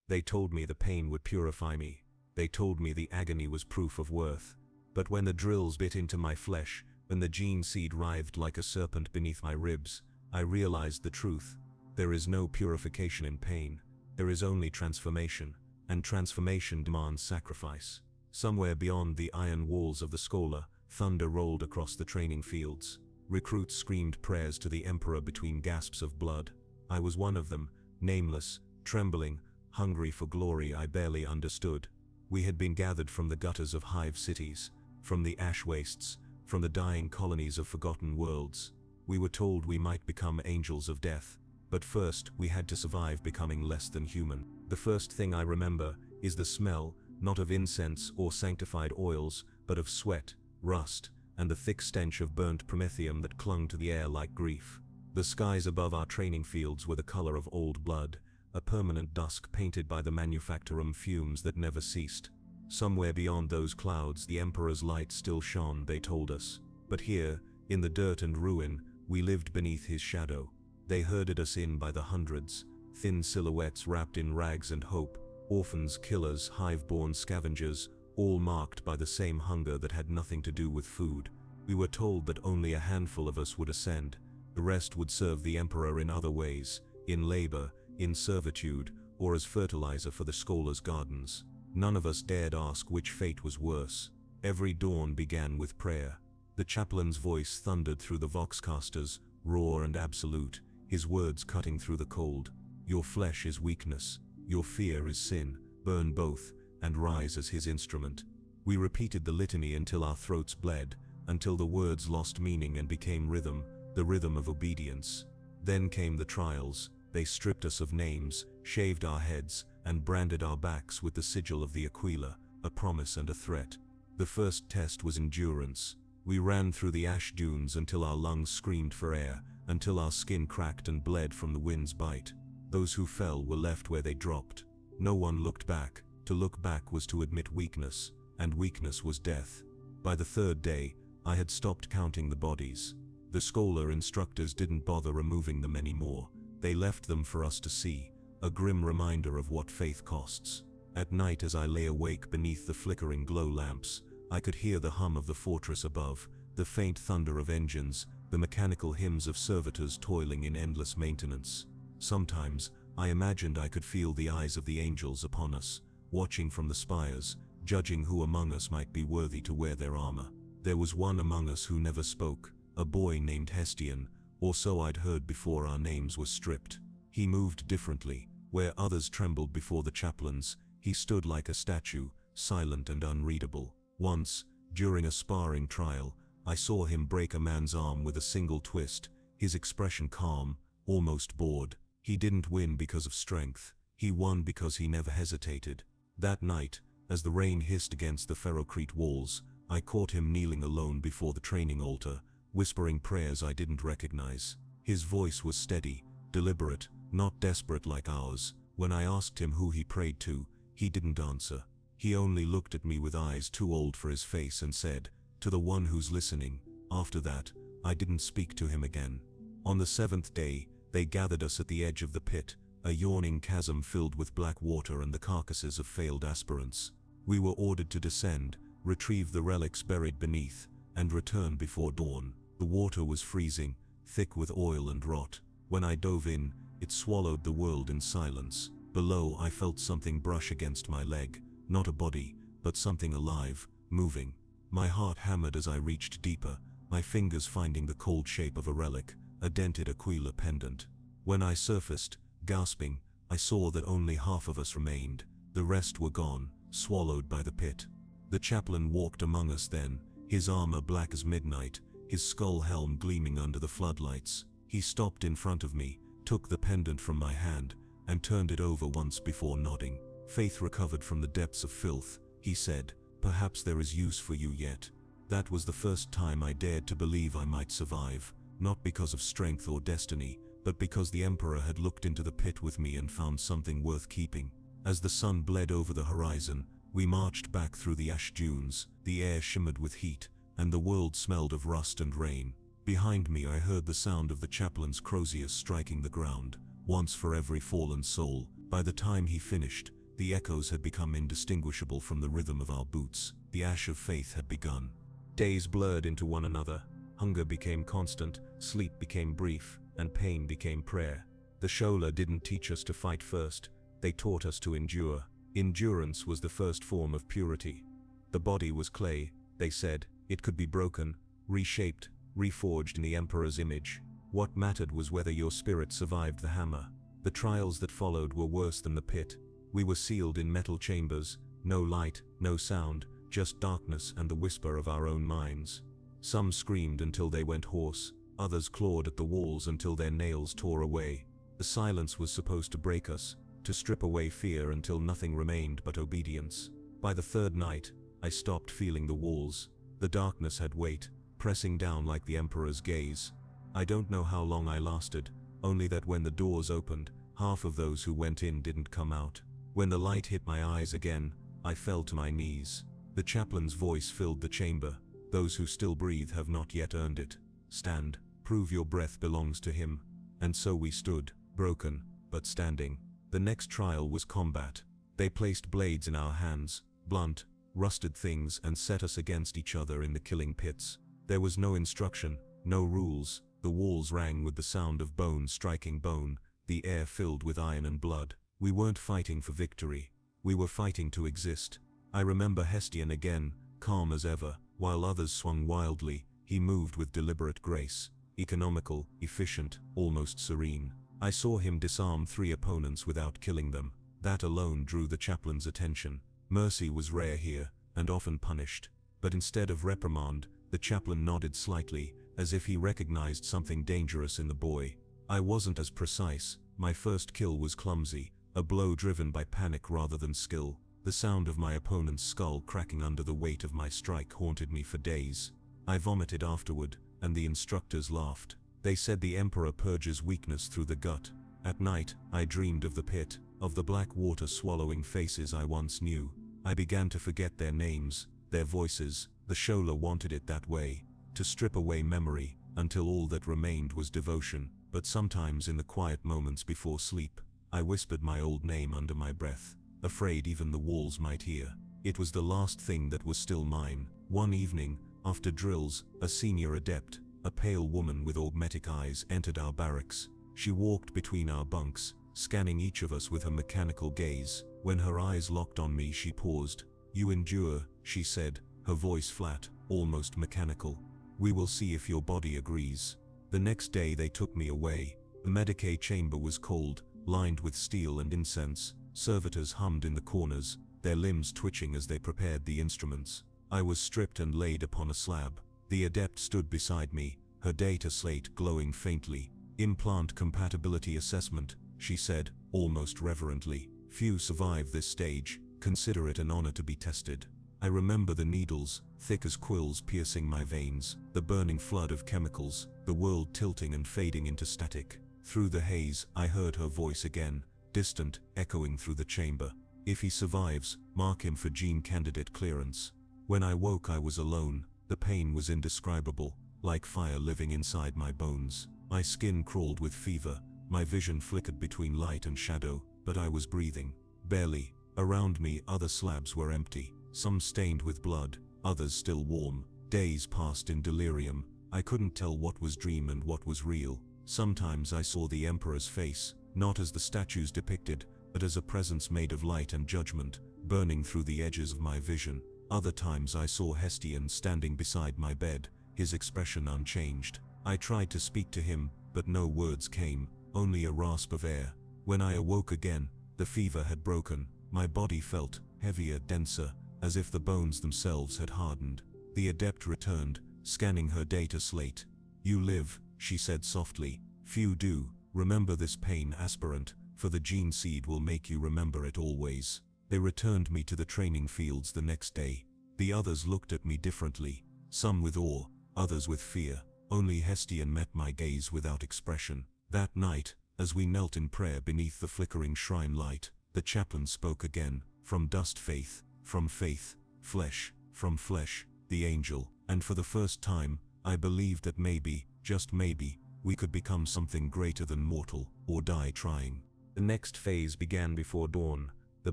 They told me the pain would purify me. They told me the agony was proof of worth. But when the drills bit into my flesh, when the gene seed writhed like a serpent beneath my ribs, I realized the truth. There is no purification in pain. There is only transformation, and transformation demands sacrifice. Somewhere beyond the iron walls of the Schola, thunder rolled across the training fields. Recruits screamed prayers to the Emperor between gasps of blood. I was one of them, nameless, trembling, hungry for glory I barely understood. We had been gathered from the gutters of hive cities, from the ash wastes, from the dying colonies of forgotten worlds. We were told we might become angels of death, but first we had to survive becoming less than human. The first thing I remember is the smell, not of incense or sanctified oils, but of sweat, rust, and the thick stench of burnt promethium that clung to the air like grief. The skies above our training fields were the color of old blood, a permanent dusk painted by the manufactorum fumes that never ceased. Somewhere beyond those clouds the Emperor's light still shone, they told us. But here, in the dirt and ruin, we lived beneath his shadow. They herded us in by the hundreds, thin silhouettes wrapped in rags and hope, orphans, killers, hive-born scavengers, all marked by the same hunger that had nothing to do with food. We were told that only a handful of us would ascend. The rest would serve the Emperor in other ways, in labor, in servitude, or as fertilizer for the Schola's gardens. None of us dared ask which fate was worse. Every dawn began with prayer. The chaplain's voice thundered through the voxcasters, raw and absolute, his words cutting through the cold. Your flesh is weakness, your fear is sin, burn both, and rise as his instrument. We repeated the litany until our throats bled, until the words lost meaning and became rhythm, the rhythm of obedience. Then came the trials. They stripped us of names, shaved our heads, and branded our backs with the sigil of the Aquila, a promise and a threat. The first test was endurance. We ran through the ash dunes until our lungs screamed for air, until our skin cracked and bled from the wind's bite. Those who fell were left where they dropped. No one looked back. To look back was to admit weakness, and weakness was death. By the third day, I had stopped counting the bodies. The Scholar instructors didn't bother removing them anymore. They left them for us to see, a grim reminder of what faith costs. At night as I lay awake beneath the flickering glow lamps, I could hear the hum of the fortress above, the faint thunder of engines, the mechanical hymns of servitors toiling in endless maintenance. Sometimes, I imagined I could feel the eyes of the angels upon us, watching from the spires, judging who among us might be worthy to wear their armor. There was one among us who never spoke, a boy named Hestian, or so I'd heard before our names were stripped. He moved differently. Where others trembled before the chaplains, he stood like a statue, silent and unreadable. Once, during a sparring trial, I saw him break a man's arm with a single twist, his expression calm, almost bored. He didn't win because of strength. He won because he never hesitated. That night, as the rain hissed against the ferrocrete walls, I caught him kneeling alone before the training altar, whispering prayers I didn't recognize. His voice was steady, deliberate, not desperate like ours. When I asked him who he prayed to, he didn't answer. He only looked at me with eyes too old for his face and said, "To the one who's listening." After that, I didn't speak to him again. On the seventh day, they gathered us at the edge of the pit, a yawning chasm filled with black water and the carcasses of failed aspirants. We were ordered to descend, retrieve the relics buried beneath, and return before dawn. The water was freezing, thick with oil and rot. When I dove in, it swallowed the world in silence. Below, I felt something brush against my leg, not a body, but something alive, moving. My heart hammered as I reached deeper, my fingers finding the cold shape of a relic, a dented Aquila pendant. When I surfaced, gasping, I saw that only half of us remained. The rest were gone, swallowed by the pit. The chaplain walked among us then, his armor black as midnight, his skull helm gleaming under the floodlights. He stopped in front of me, took the pendant from my hand, and turned it over once before nodding. "Faith recovered from the depths of filth," he said. "Perhaps there is use for you yet." That was the first time I dared to believe I might survive, not because of strength or destiny, but because the Emperor had looked into the pit with me and found something worth keeping. As the sun bled over the horizon, we marched back through the ash dunes. The air shimmered with heat, and the world smelled of rust and rain. Behind me I heard the sound of the chaplain's croziers striking the ground, once for every fallen soul. By the time he finished, The echoes had become indistinguishable from the rhythm of our boots. The ash of faith had begun. Days blurred into one another. Hunger became constant, sleep became brief, and pain became prayer. The Shola didn't teach us to fight first. They taught us to endure. Endurance was the first form of purity. The body was clay, they said. It could be broken, reshaped, reforged in the Emperor's image. What mattered was whether your spirit survived the hammer. The trials that followed were worse than the pit. We were sealed in metal chambers, no light, no sound, just darkness and the whisper of our own minds. Some screamed until they went hoarse, others clawed at the walls until their nails tore away. The silence was supposed to break us, to strip away fear until nothing remained but obedience. By the third night, I stopped feeling the walls. The darkness had weight, pressing down like the Emperor's gaze. I don't know how long I lasted, only that when the doors opened, half of those who went in didn't come out. When the light hit my eyes again, I fell to my knees. The chaplain's voice filled the chamber. Those who still breathe have not yet earned it. Stand, prove your breath belongs to him. And so we stood, broken, but standing. The next trial was combat. They placed blades in our hands, blunt, rusted things, and set us against each other in the killing pits. There was no instruction, no rules. The walls rang with the sound of bone striking bone, the air filled with iron and blood. We weren't fighting for victory. We were fighting to exist. I remember Hestian again, calm as ever. While others swung wildly, he moved with deliberate grace, economical, efficient, almost serene. I saw him disarm 3 opponents without killing them. That alone drew the chaplain's attention. Mercy was rare here, and often punished. But instead of reprimand, the chaplain nodded slightly, as if he recognized something dangerous in the boy. I wasn't as precise. My first kill was clumsy, a blow driven by panic rather than skill. The sound of my opponent's skull cracking under the weight of my strike haunted me for days. I vomited afterward, and the instructors laughed. They said the Emperor purges weakness through the gut. At night, I dreamed of the pit, of the black water swallowing faces I once knew. I began to forget their names, their voices. The Shola wanted it that way, to strip away memory, until all that remained was devotion. But sometimes in the quiet moments before sleep, I whispered my old name under my breath, afraid even the walls might hear. It was the last thing that was still mine. One evening, after drills, a senior adept, a pale woman with augmetic eyes, entered our barracks. She walked between our bunks, scanning each of us with her mechanical gaze. When her eyes locked on me, she paused. "You endure," she said, her voice flat, almost mechanical. "We will see if your body agrees." The next day they took me away. The Medicae chamber was cold, lined with steel and incense. Servitors hummed in the corners, their limbs twitching as they prepared the instruments. I was stripped and laid upon a slab. The adept stood beside me, her data slate glowing faintly. "Implant compatibility assessment," she said, almost reverently. "Few survive this stage. Consider it an honor to be tested." I remember the needles, thick as quills, piercing my veins, the burning flood of chemicals, the world tilting and fading into static. Through the haze, I heard her voice again, distant, echoing through the chamber. "If he survives, mark him for gene candidate clearance." When I woke, I was alone. The pain was indescribable, like fire living inside my bones. My skin crawled with fever, my vision flickered between light and shadow, but I was breathing. Barely. Around me, other slabs were empty, some stained with blood, others still warm. Days passed in delirium. I couldn't tell what was dream and what was real. Sometimes I saw the Emperor's face, not as the statues depicted, but as a presence made of light and judgment, burning through the edges of my vision. Other times I saw Hestian standing beside my bed, his expression unchanged. I tried to speak to him, but no words came, only a rasp of air. When I awoke again, the fever had broken. My body felt heavier, denser, as if the bones themselves had hardened. The adept returned, scanning her data slate. "You live," she said softly. "Few do. Remember this pain, aspirant, for the gene seed will make you remember it always." They returned me to the training fields the next day. The others looked at me differently, some with awe, others with fear. Only Hestian met my gaze without expression. That night, as we knelt in prayer beneath the flickering shrine light, the chaplain spoke again. "From dust faith, from faith, flesh, from flesh, the angel." And for the first time, I believed that maybe, just maybe, we could become something greater than mortal, or die trying. The next phase began before dawn. The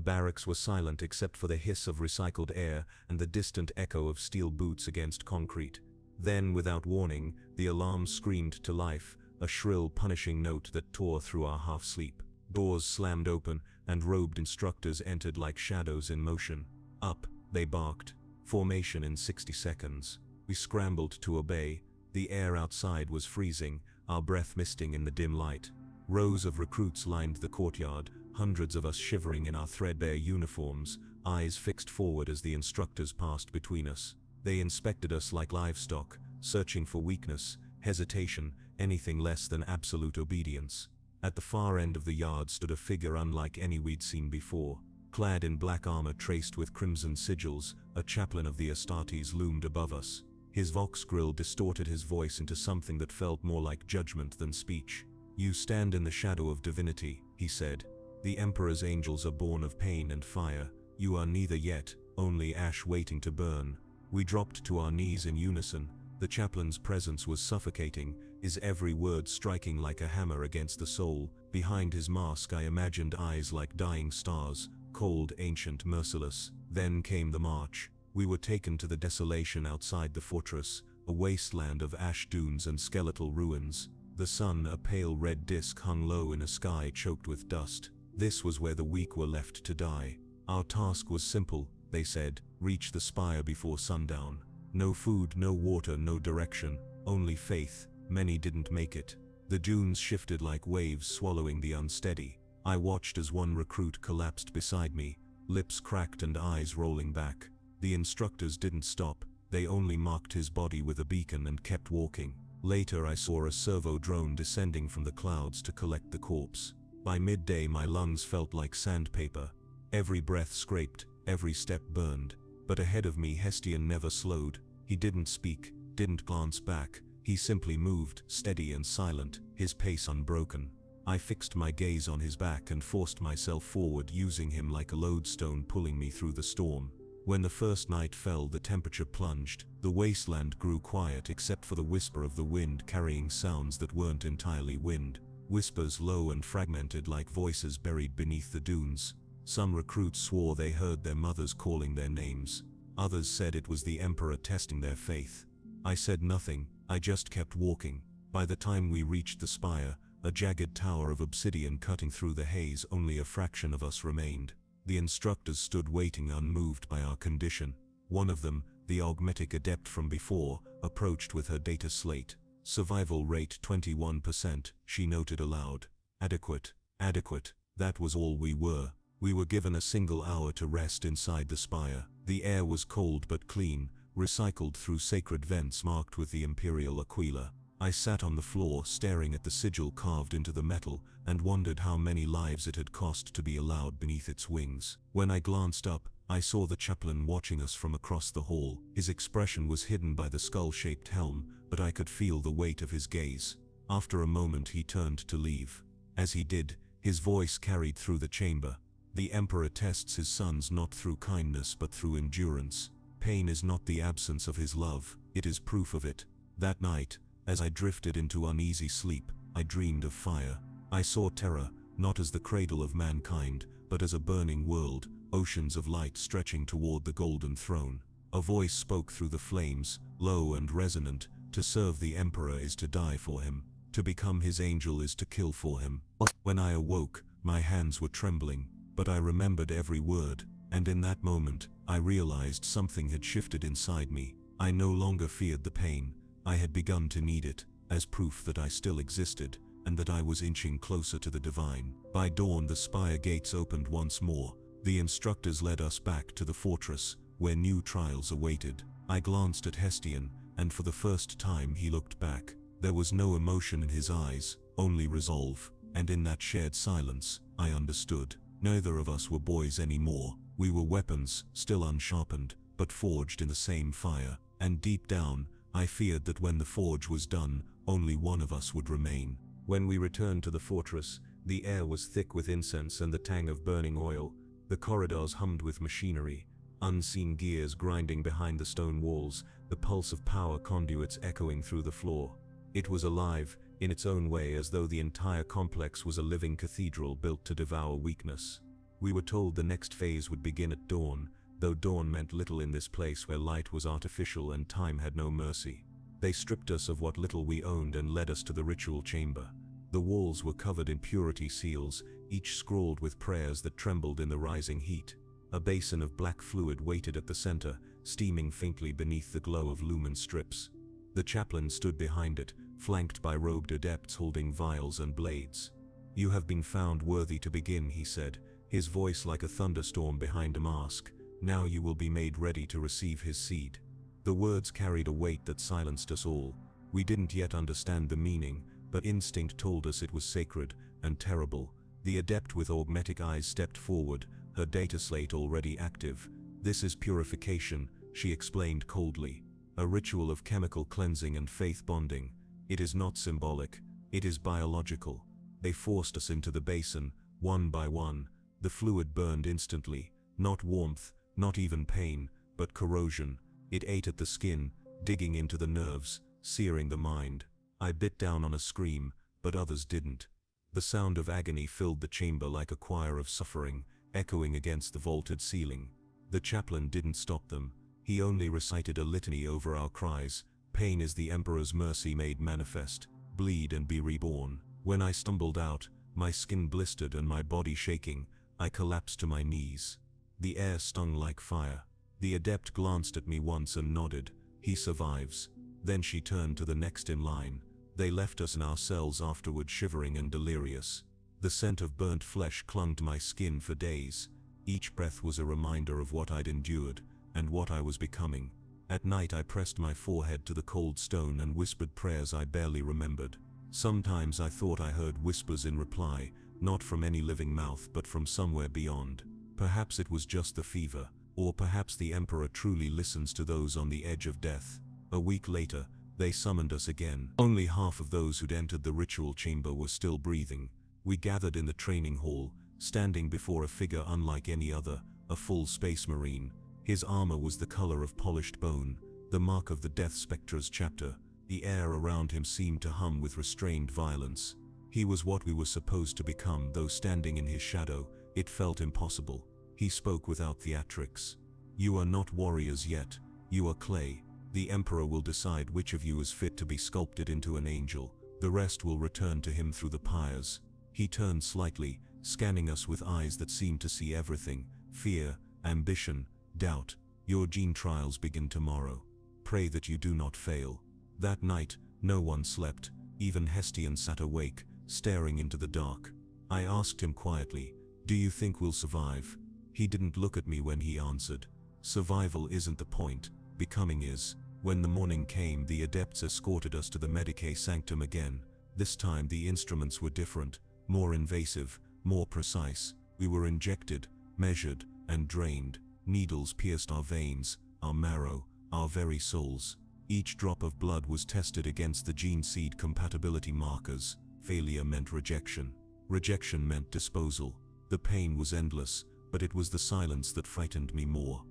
barracks were silent except for the hiss of recycled air and the distant echo of steel boots against concrete. Then, without warning, the alarm screamed to life, a shrill, punishing note that tore through our half-sleep. Doors slammed open, and robed instructors entered like shadows in motion. Up, they barked. Formation in 60 seconds. We scrambled to obey. The air outside was freezing, our breath misting in the dim light. Rows of recruits lined the courtyard, hundreds of us shivering in our threadbare uniforms, eyes fixed forward as the instructors passed between us. They inspected us like livestock, searching for weakness, hesitation, anything less than absolute obedience. At the far end of the yard stood a figure unlike any we'd seen before. Clad in black armor traced with crimson sigils, a chaplain of the Astartes loomed above us. His vox grill distorted his voice into something that felt more like judgment than speech. "You stand in the shadow of divinity," he said. "The Emperor's angels are born of pain and fire. You are neither yet, only ash waiting to burn." We dropped to our knees in unison. The chaplain's presence was suffocating, his every word striking like a hammer against the soul. Behind his mask I imagined eyes like dying stars, cold, ancient, merciless. Then came the march. We were taken to the desolation outside the fortress, a wasteland of ash dunes and skeletal ruins. The sun, a pale red disk, hung low in a sky choked with dust. This was where the weak were left to die. Our task was simple, they said: reach the spire before sundown. No food, no water, no direction, only faith. Many didn't make it. The dunes shifted like waves swallowing the unsteady. I watched as one recruit collapsed beside me, lips cracked and eyes rolling back. The instructors didn't stop, they only marked his body with a beacon and kept walking. Later I saw a servo drone descending from the clouds to collect the corpse. By midday my lungs felt like sandpaper. Every breath scraped, every step burned. But ahead of me Hestian never slowed. He didn't speak, didn't glance back. He simply moved, steady and silent, his pace unbroken. I fixed my gaze on his back and forced myself forward, using him like a lodestone pulling me through the storm. When the first night fell, the temperature plunged. The wasteland grew quiet except for the whisper of the wind carrying sounds that weren't entirely wind. Whispers low and fragmented like voices buried beneath the dunes. Some recruits swore they heard their mothers calling their names. Others said it was the Emperor testing their faith. I said nothing, I just kept walking. By the time we reached the spire, a jagged tower of obsidian cutting through the haze, only a fraction of us remained. The instructors stood waiting, unmoved by our condition. One of them, the augmetic adept from before, approached with her data slate. "Survival rate 21%, she noted aloud. "Adequate, adequate." That was all we were. We were given a single hour to rest inside the spire. The air was cold but clean, recycled through sacred vents marked with the imperial aquila. I sat on the floor staring at the sigil carved into the metal and wondered how many lives it had cost to be allowed beneath its wings. When I glanced up, I saw the chaplain watching us from across the hall. His expression was hidden by the skull-shaped helm, but I could feel the weight of his gaze. After a moment he turned to leave. As he did, his voice carried through the chamber. "The Emperor tests his sons not through kindness but through endurance. Pain is not the absence of his love, it is proof of it." That night, as I drifted into uneasy sleep, I dreamed of fire. I saw terror, not as the cradle of mankind, but as a burning world, oceans of light stretching toward the golden throne. A voice spoke through the flames, low and resonant: "To serve the Emperor is to die for him. To become his angel is to kill for him." When I awoke, my hands were trembling, but I remembered every word, and in that moment, I realized something had shifted inside me. I no longer feared the pain. I had begun to need it, as proof that I still existed, and that I was inching closer to the divine. By dawn the spire gates opened once more. The instructors led us back to the fortress, where new trials awaited. I glanced at Hestian, and for the first time he looked back. There was no emotion in his eyes, only resolve, and in that shared silence, I understood. Neither of us were boys anymore. We were weapons, still unsharpened, but forged in the same fire. And deep down, I feared that when the forge was done, only one of us would remain. When we returned to the fortress, the air was thick with incense and the tang of burning oil. The corridors hummed with machinery, unseen gears grinding behind the stone walls, the pulse of power conduits echoing through the floor. It was alive, in its own way, as though the entire complex was a living cathedral built to devour weakness. We were told the next phase would begin at dawn, though dawn meant little in this place where light was artificial and time had no mercy. They stripped us of what little we owned and led us to the ritual chamber. The walls were covered in purity seals, each scrawled with prayers that trembled in the rising heat. A basin of black fluid waited at the center, steaming faintly beneath the glow of lumen strips. The chaplain stood behind it, flanked by robed adepts holding vials and blades. "You have been found worthy to begin," he said, his voice like a thunderstorm behind a mask. "Now you will be made ready to receive his seed." The words carried a weight that silenced us all. We didn't yet understand the meaning, but instinct told us it was sacred and terrible. The adept with augmetic eyes stepped forward, her data slate already active. "This is purification," she explained coldly. "A ritual of chemical cleansing and faith bonding. It is not symbolic, it is biological." They forced us into the basin, one by one. The fluid burned instantly, not warmth, not even pain, but corrosion. It ate at the skin, digging into the nerves, searing the mind. I bit down on a scream, but others didn't. The sound of agony filled the chamber like a choir of suffering, echoing against the vaulted ceiling. The chaplain didn't stop them. He only recited a litany over our cries. "Pain is the Emperor's mercy made manifest. Bleed and be reborn." When I stumbled out, my skin blistered and my body shaking, I collapsed to my knees. The air stung like fire. The adept glanced at me once and nodded. "He survives." Then she turned to the next in line. They left us in our cells afterward, shivering and delirious. The scent of burnt flesh clung to my skin for days. Each breath was a reminder of what I'd endured, and what I was becoming. At night I pressed my forehead to the cold stone and whispered prayers I barely remembered. Sometimes I thought I heard whispers in reply, not from any living mouth but from somewhere beyond. Perhaps it was just the fever, or perhaps the Emperor truly listens to those on the edge of death. A week later, they summoned us again. Only half of those who'd entered the ritual chamber were still breathing. We gathered in the training hall, standing before a figure unlike any other, a full space marine. His armor was the color of polished bone, the mark of the Death Spectre's chapter. The air around him seemed to hum with restrained violence. He was what we were supposed to become, though standing in his shadow, it felt impossible. He spoke without theatrics. "You are not warriors yet. You are clay. The Emperor will decide which of you is fit to be sculpted into an angel. The rest will return to him through the pyres." He turned slightly, scanning us with eyes that seemed to see everything: fear, ambition, doubt. "Your gene trials begin tomorrow. Pray that you do not fail." That night, no one slept. Even Hestian sat awake, staring into the dark. I asked him quietly, "Do you think we'll survive?" He didn't look at me when he answered, "Survival isn't the point, becoming is." When the morning came, the adepts escorted us to the Medicae Sanctum again. This time the instruments were different, more invasive, more precise. We were injected, measured, and drained. Needles pierced our veins, our marrow, our very souls. Each drop of blood was tested against the gene seed compatibility markers. Failure meant rejection. Rejection meant disposal. The pain was endless, but it was the silence that frightened me more.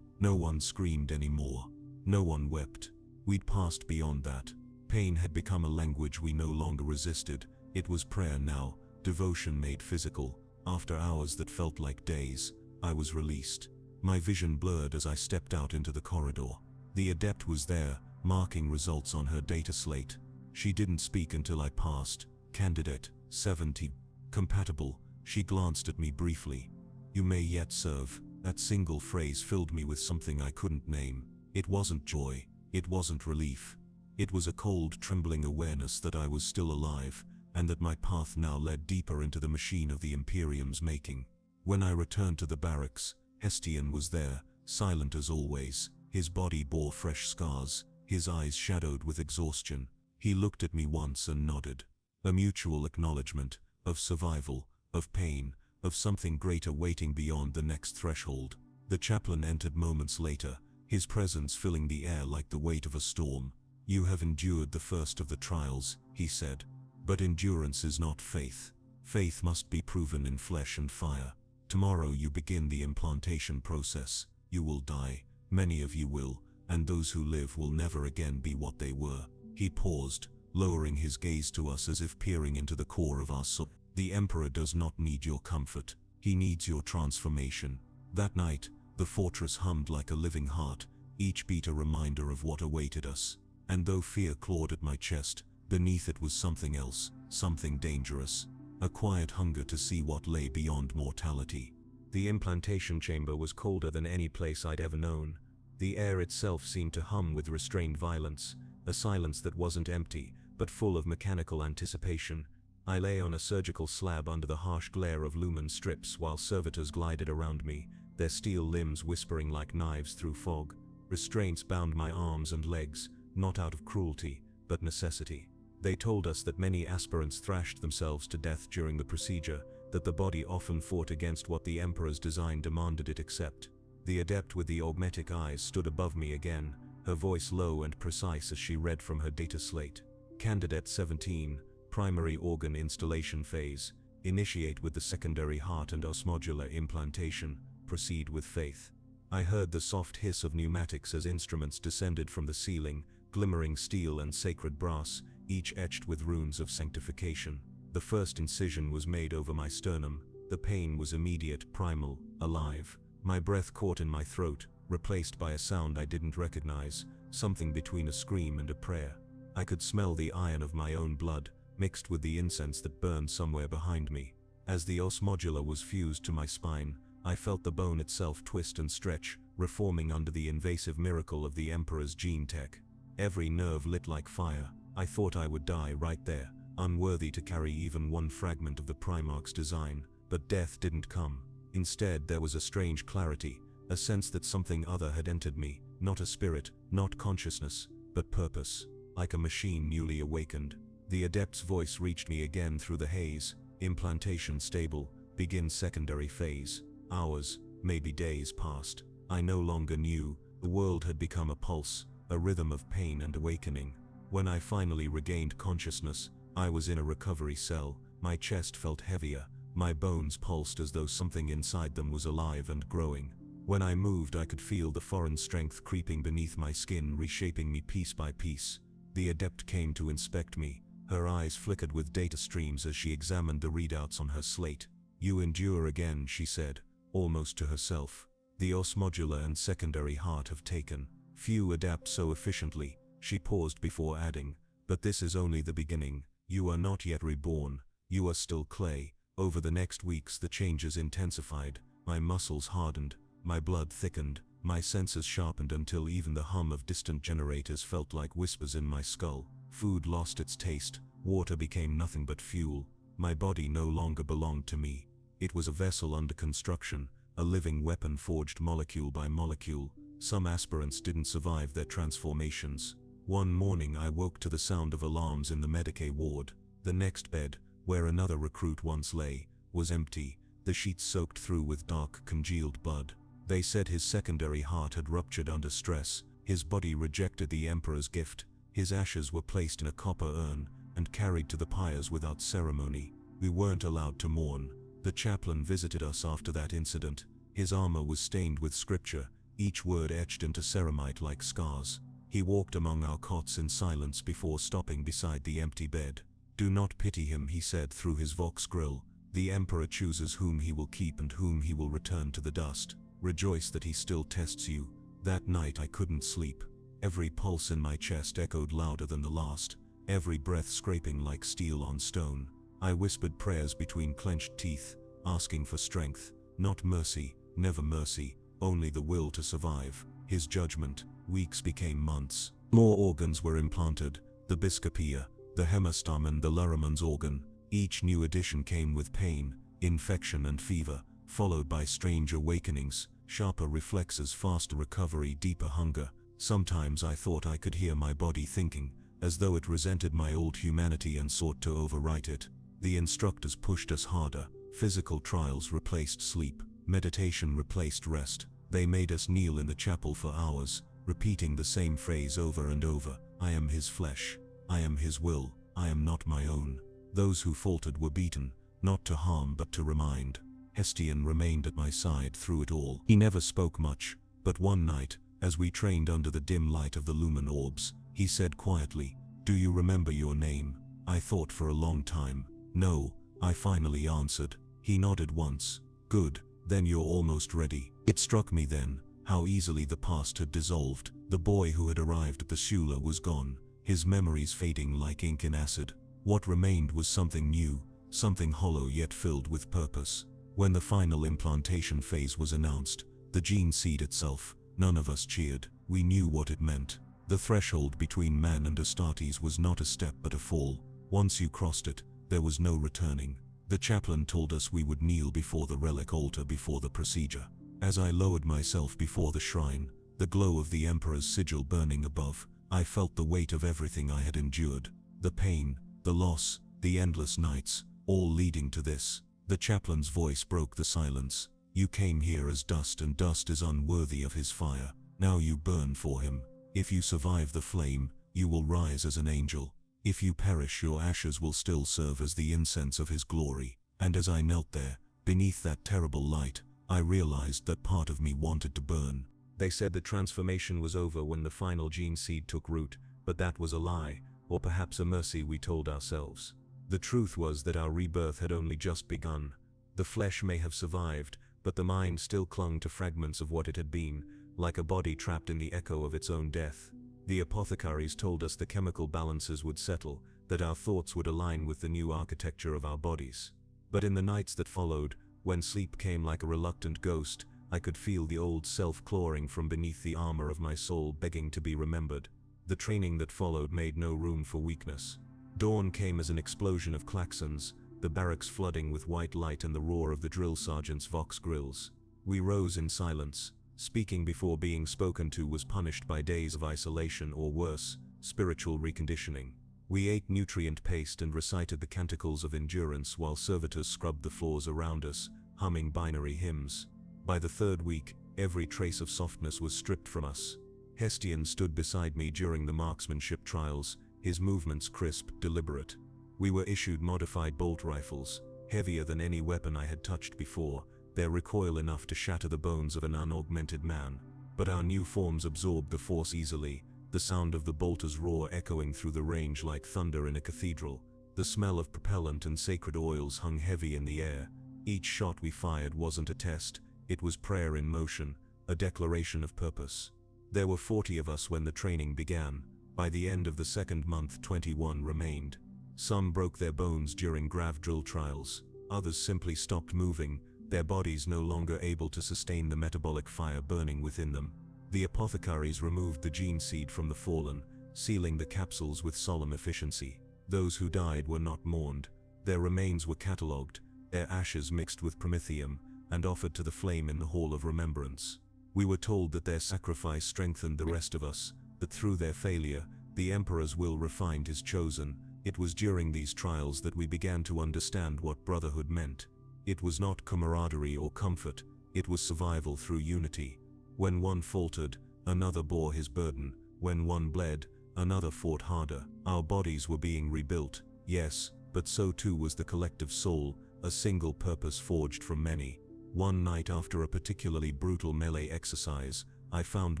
No one screamed anymore. No one wept. We'd passed beyond that. Pain had become a language we no longer resisted. It was prayer now, devotion made physical. After hours that felt like days, I was released. My vision blurred as I stepped out into the corridor. The adept was there, marking results on her data slate. She didn't speak until I passed. "Candidate 70. Compatible." She glanced at me briefly. "You may yet serve." That single phrase filled me with something I couldn't name. It wasn't joy. It wasn't relief. It was a cold, trembling awareness that I was still alive, and that my path now led deeper into the machine of the Imperium's making. When I returned to the barracks, Hestian was there, silent as always. His body bore fresh scars, his eyes shadowed with exhaustion. He looked at me once and nodded. A mutual acknowledgement of survival, of pain, of something greater waiting beyond the next threshold. The chaplain entered moments later, his presence filling the air like the weight of a storm. "You have endured the first of the trials," he said. "But endurance is not faith. Faith must be proven in flesh and fire. Tomorrow you begin the implantation process. You will die. Many of you will, and those who live will never again be what they were." He paused, lowering his gaze to us as if peering into the core of our soul. "The Emperor does not need your comfort. He needs your transformation. That night, the fortress hummed like a living heart, each beat a reminder of what awaited us. And though fear clawed at my chest, beneath it was something else, something dangerous. A quiet hunger to see what lay beyond mortality. The implantation chamber was colder than any place I'd ever known. The air itself seemed to hum with restrained violence, a silence that wasn't empty, but full of mechanical anticipation. I lay on a surgical slab under the harsh glare of lumen strips while servitors glided around me, their steel limbs whispering like knives through fog. Restraints bound my arms and legs, not out of cruelty, but necessity. They told us that many aspirants thrashed themselves to death during the procedure, that the body often fought against what the Emperor's design demanded it accept. The adept with the augmetic eyes stood above me again, her voice low and precise as she read from her data slate. Candidate 17, primary organ installation phase. Initiate with the secondary heart and osmodular implantation. Proceed with faith. I heard the soft hiss of pneumatics as instruments descended from the ceiling, glimmering steel and sacred brass, each etched with runes of sanctification. The first incision was made over my sternum. The pain was immediate, primal, alive. My breath caught in my throat, replaced by a sound I didn't recognize, something between a scream and a prayer. I could smell the iron of my own blood, mixed with the incense that burned somewhere behind me. As the osmodular was fused to my spine, I felt the bone itself twist and stretch, reforming under the invasive miracle of the Emperor's gene tech. Every nerve lit like fire. I thought I would die right there, unworthy to carry even one fragment of the Primarch's design, but death didn't come. Instead, there was a strange clarity, a sense that something other had entered me, not a spirit, not consciousness, but purpose. Like a machine newly awakened. The adept's voice reached me again through the haze. Implantation stable. Begin secondary phase. Hours, maybe days passed. I no longer knew. The world had become a pulse, a rhythm of pain and awakening. When I finally regained consciousness, I was in a recovery cell. My chest felt heavier. My bones pulsed as though something inside them was alive and growing. When I moved, I could feel the foreign strength creeping beneath my skin, reshaping me piece by piece. The adept came to inspect me. Her eyes flickered with data streams as she examined the readouts on her slate. You endure again, she said, almost to herself. The osmodular and secondary heart have taken. Few adapt so efficiently. She paused before adding, but this is only the beginning. You are not yet reborn. You are still clay. Over the next weeks the changes intensified. My muscles hardened. My blood thickened. My senses sharpened until even the hum of distant generators felt like whispers in my skull. Food lost its taste. Water became nothing but fuel. My body no longer belonged to me. It was a vessel under construction, a living weapon forged molecule by molecule. Some aspirants didn't survive their transformations. One morning I woke to the sound of alarms in the Medicae ward. The next bed, where another recruit once lay, was empty, the sheets soaked through with dark, congealed blood. They said his secondary heart had ruptured under stress. His body rejected the Emperor's gift. His ashes were placed in a copper urn and carried to the pyres without ceremony. We weren't allowed to mourn. The chaplain visited us after that incident. His armor was stained with scripture, each word etched into ceramite like scars. He walked among our cots in silence before stopping beside the empty bed. Do not pity him, he said through his vox grill. The Emperor chooses whom he will keep and whom he will return to the dust. Rejoice that he still tests you. That night I couldn't sleep. Every pulse in my chest echoed louder than the last, every breath scraping like steel on stone. I whispered prayers between clenched teeth, asking for strength, not mercy, never mercy, only the will to survive. His judgment. Weeks became months. More organs were implanted, the Biscopia, the Hemastamen, the Luramon's organ. Each new addition came with pain, infection and fever, followed by strange awakenings, sharper reflexes, faster recovery, deeper hunger. Sometimes I thought I could hear my body thinking, as though it resented my old humanity and sought to overwrite it. The instructors pushed us harder. Physical trials replaced sleep. Meditation replaced rest. They made us kneel in the chapel for hours, repeating the same phrase over and over. I am his flesh. I am his will. I am not my own. Those who faltered were beaten, not to harm but to remind. Hestian remained at my side through it all. He never spoke much, but one night, as we trained under the dim light of the lumen orbs, he said quietly, "Do you remember your name?" I thought for a long time. No, I finally answered. He nodded once. Good, then you're almost ready. It struck me then, how easily the past had dissolved. The boy who had arrived at the Shula was gone, his memories fading like ink in acid. What remained was something new, something hollow yet filled with purpose. When the final implantation phase was announced, the gene seed itself, none of us cheered. We knew what it meant. The threshold between man and astartes was not a step but a fall. Once you crossed it, there was no returning. The chaplain told us we would kneel before the relic altar before the procedure. As I lowered myself before the shrine, the glow of the Emperor's sigil burning above, I felt the weight of everything I had endured. The pain, the loss, the endless nights, all leading to this. The chaplain's voice broke the silence. You came here as dust, and dust is unworthy of his fire. Now you burn for him. If you survive the flame, you will rise as an angel. If you perish, your ashes will still serve as the incense of his glory. And as I knelt there, beneath that terrible light, I realized that part of me wanted to burn. They said the transformation was over when the final gene seed took root, but that was a lie, or perhaps a mercy we told ourselves. The truth was that our rebirth had only just begun. The flesh may have survived, but the mind still clung to fragments of what it had been, like a body trapped in the echo of its own death. The apothecaries told us the chemical balances would settle, that our thoughts would align with the new architecture of our bodies. But in the nights that followed, when sleep came like a reluctant ghost, I could feel the old self clawing from beneath the armor of my soul, begging to be remembered. The training that followed made no room for weakness. Dawn came as an explosion of klaxons, the barracks flooding with white light and the roar of the drill sergeant's vox grills. We rose in silence. Speaking before being spoken to was punished by days of isolation or worse, spiritual reconditioning. We ate nutrient paste and recited the canticles of endurance while servitors scrubbed the floors around us, humming binary hymns. By the third week, every trace of softness was stripped from us. Hestian stood beside me during the marksmanship trials, his movements crisp, deliberate. We were issued modified bolt rifles, heavier than any weapon I had touched before, their recoil enough to shatter the bones of an unaugmented man. But our new forms absorbed the force easily, the sound of the bolter's roar echoing through the range like thunder in a cathedral. The smell of propellant and sacred oils hung heavy in the air. Each shot we fired wasn't a test, it was prayer in motion, a declaration of purpose. There were 40 of us when the training began. By the end of the second month, 21 remained. Some broke their bones during grav drill trials, others simply stopped moving, their bodies no longer able to sustain the metabolic fire burning within them. The apothecaries removed the gene seed from the fallen, sealing the capsules with solemn efficiency. Those who died were not mourned. Their remains were catalogued, their ashes mixed with promethium, and offered to the flame in the Hall of Remembrance. We were told that their sacrifice strengthened the rest of us, that through their failure, the Emperor's will refined his chosen. It was during these trials that we began to understand what brotherhood meant. It was not camaraderie or comfort, it was survival through unity. When one faltered, another bore his burden. When one bled, another fought harder. Our bodies were being rebuilt, yes, but so too was the collective soul, a single purpose forged from many. One night after a particularly brutal melee exercise, I found